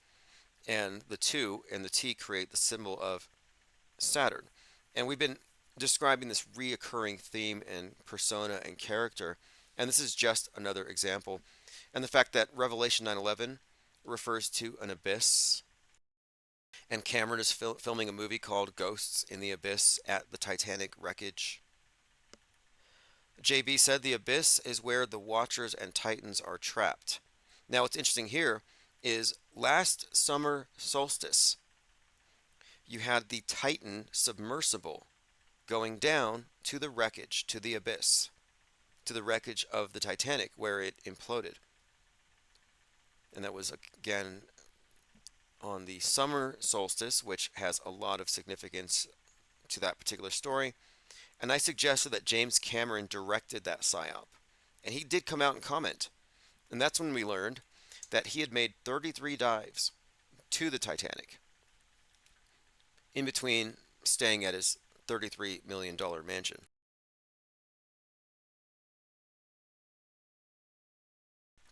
and the 2 and the T create the symbol of Saturn. And we've been describing this reoccurring theme and persona and character, and this is just another example. And the fact that Revelation 9:11 refers to an abyss, and Cameron is filming a movie called Ghosts in the Abyss at the Titanic wreckage. JB said the abyss is where the Watchers and Titans are trapped. Now what's interesting here is last summer solstice, you had the Titan submersible going down to the wreckage, to the abyss, to the wreckage of the Titanic where it imploded. And that was again on the summer solstice, which has a lot of significance to that particular story. And I suggested that James Cameron directed that psyop. And he did come out and comment. And that's when we learned that he had made 33 dives to the Titanic, in between staying at his $33 million mansion.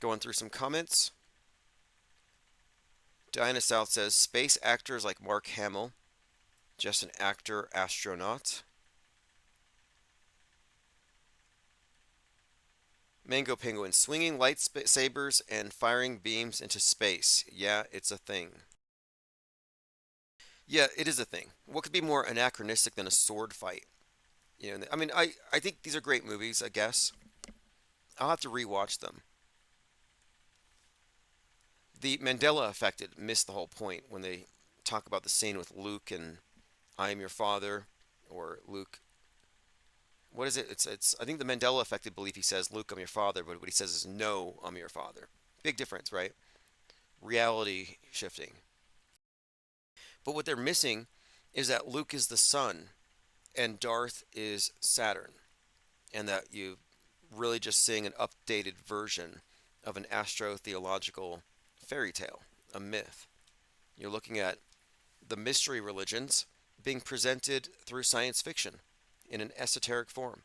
Going through some comments. Diana South says, space actors like Mark Hamill, just an actor astronaut. Mango Penguin, swinging lightsabers and firing beams into space. Yeah, it's a thing. Yeah, it is a thing. What could be more anachronistic than a sword fight? You know, I mean, I think these are great movies, I guess. I'll have to rewatch them. The Mandela effect missed the whole point when they talk about the scene with Luke and I am your father, or Luke. What is it? It's I think the Mandela effect belief, he says, Luke, I'm your father, but what he says is, no, I'm your father. Big difference, right? Reality shifting. But what they're missing is that Luke is the sun and Darth is Saturn, and that you really just seeing an updated version of an astro-theological fairy tale, a myth. You're looking at the mystery religions being presented through science fiction in an esoteric form.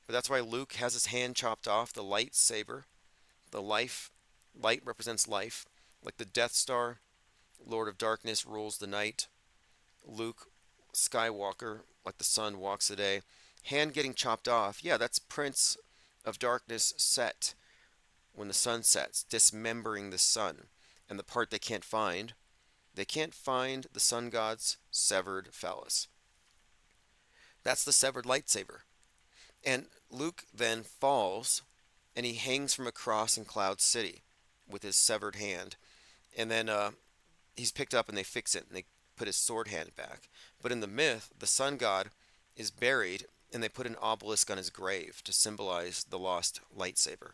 But that's why Luke has his hand chopped off, the lightsaber, the light represents life, like the Death Star, Lord of Darkness rules the night, Luke Skywalker, like the sun walks the day, hand getting chopped off, yeah, that's Prince of Darkness set, when the sun sets, dismembering the sun, and the part they can't find the sun god's severed phallus. That's the severed lightsaber. And Luke then falls, and he hangs from a cross in Cloud City with his severed hand. And then he's picked up, and they fix it, and they put his sword hand back. But in the myth, the sun god is buried, and they put an obelisk on his grave to symbolize the lost lightsaber.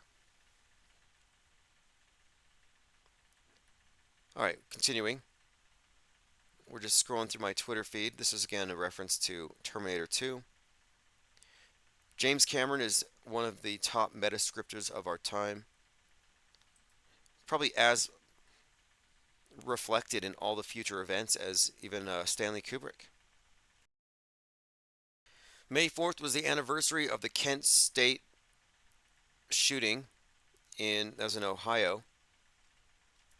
All right, continuing. We're just scrolling through my Twitter feed. This is again a reference to Terminator 2. James Cameron is one of the top metascriptors of our time. Probably as reflected in all the future events as even Stanley Kubrick. May 4th was the anniversary of the Kent State shooting that was in Ohio.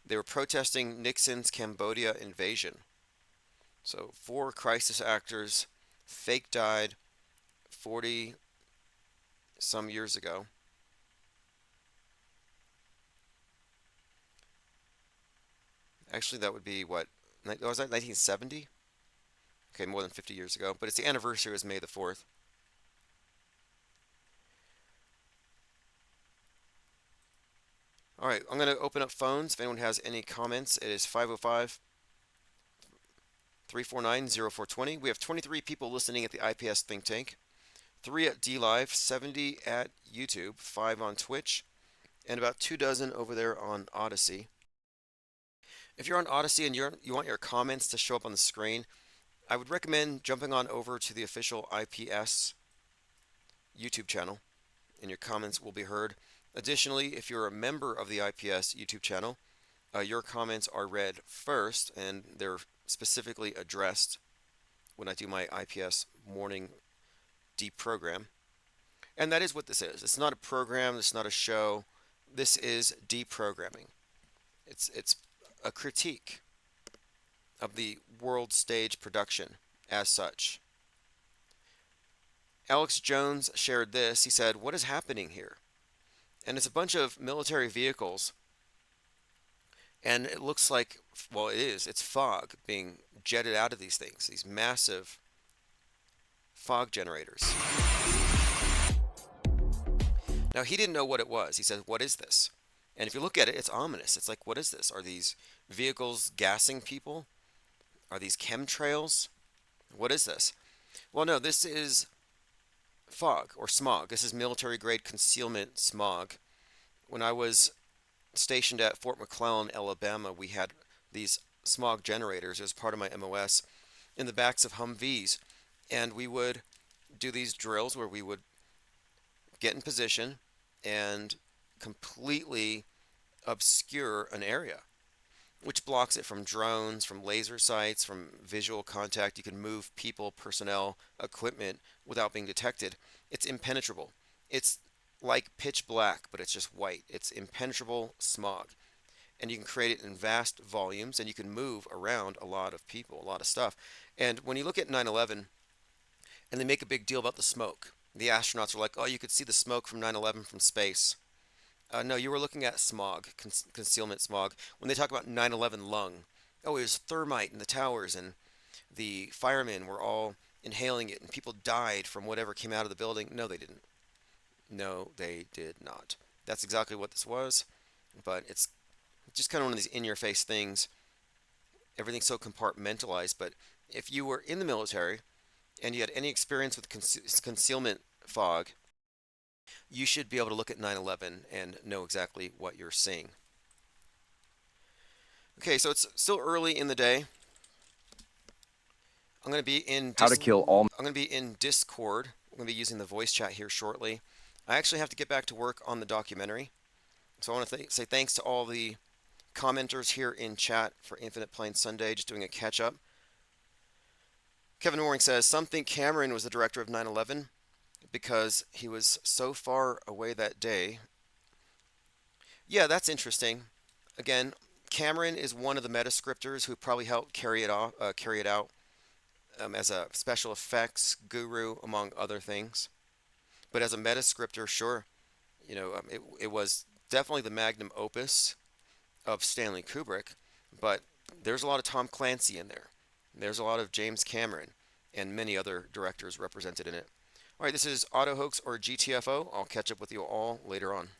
They were protesting Nixon's Cambodia invasion. So 4 crisis actors fake died 40 some years ago. Actually, that would be what? Was that 1970? Okay, more than 50 years ago. But it's the anniversary was May the 4th. All right, I'm going to open up phones. If anyone has any comments, it is 505 349-0420. We have 23 people listening at the IPS Think Tank, 3 at DLive, 70 at YouTube, 5 on Twitch, and about 24 over there on Odyssey. If you're on Odyssey and you want your comments to show up on the screen, I would recommend jumping on over to the official IPS YouTube channel, and your comments will be heard. Additionally, if you're a member of the IPS YouTube channel, your comments are read first, and they're specifically addressed when I do my IPS morning deprogram. And that is what this is. It's not a program, it's not a show. This is deprogramming. It's a critique of the world stage production as such. Alex Jones shared this. He said, "What is happening here?" And it's a bunch of military vehicles, and it looks like, well, it is. It's fog being jetted out of these things, these massive fog generators. Now, he didn't know what it was. He said, "What is this?" And if you look at it, it's ominous. It's like, what is this? Are these vehicles gassing people? Are these chemtrails? What is this? Well, no, this is fog or smog. This is military grade concealment smog. When I was stationed at Fort McClellan, Alabama, we had these smog generators as part of my MOS in the backs of Humvees, and we would do these drills where we would get in position and completely obscure an area, which blocks it from drones, from laser sights, from visual contact. You can move people, personnel, equipment without being detected. It's impenetrable. It's like pitch black, but it's just white. It's impenetrable smog. And you can create it in vast volumes, and you can move around a lot of people, a lot of stuff. And when you look at 9/11, and they make a big deal about the smoke, the astronauts are like, "Oh, you could see the smoke from 9/11 from space." No, you were looking at smog, concealment smog. When they talk about 9/11 lung, oh, it was thermite in the towers, and the firemen were all inhaling it, and people died from whatever came out of the building. No, they didn't. No, they did not. That's exactly what this was, but it's just kind of one of these in-your-face things. Everything's so compartmentalized, but if you were in the military and you had any experience with concealment fog, you should be able to look at 9/11 and know exactly what you're seeing. Okay, so it's still early in the day. I'm going to be in
How to kill all.
I'm going to be in Discord. I'm going to be using the voice chat here shortly. I actually have to get back to work on the documentary. So I want to say thanks to all the commenters here in chat for Infinite Plane Sunday, just doing a catch up. Kevin Waring says, "Some think Cameron was the director of 9/11 because he was so far away that day." Yeah, that's interesting. Again, Cameron is one of the metascripters who probably helped carry it out as a special effects guru, among other things. But as a metascripter, sure, it was definitely the magnum opus of Stanley Kubrick, but there's a lot of Tom Clancy in there. There's a lot of James Cameron and many other directors represented in it. All right, this is Auto Hoax or GTFO. I'll catch up with you all later on.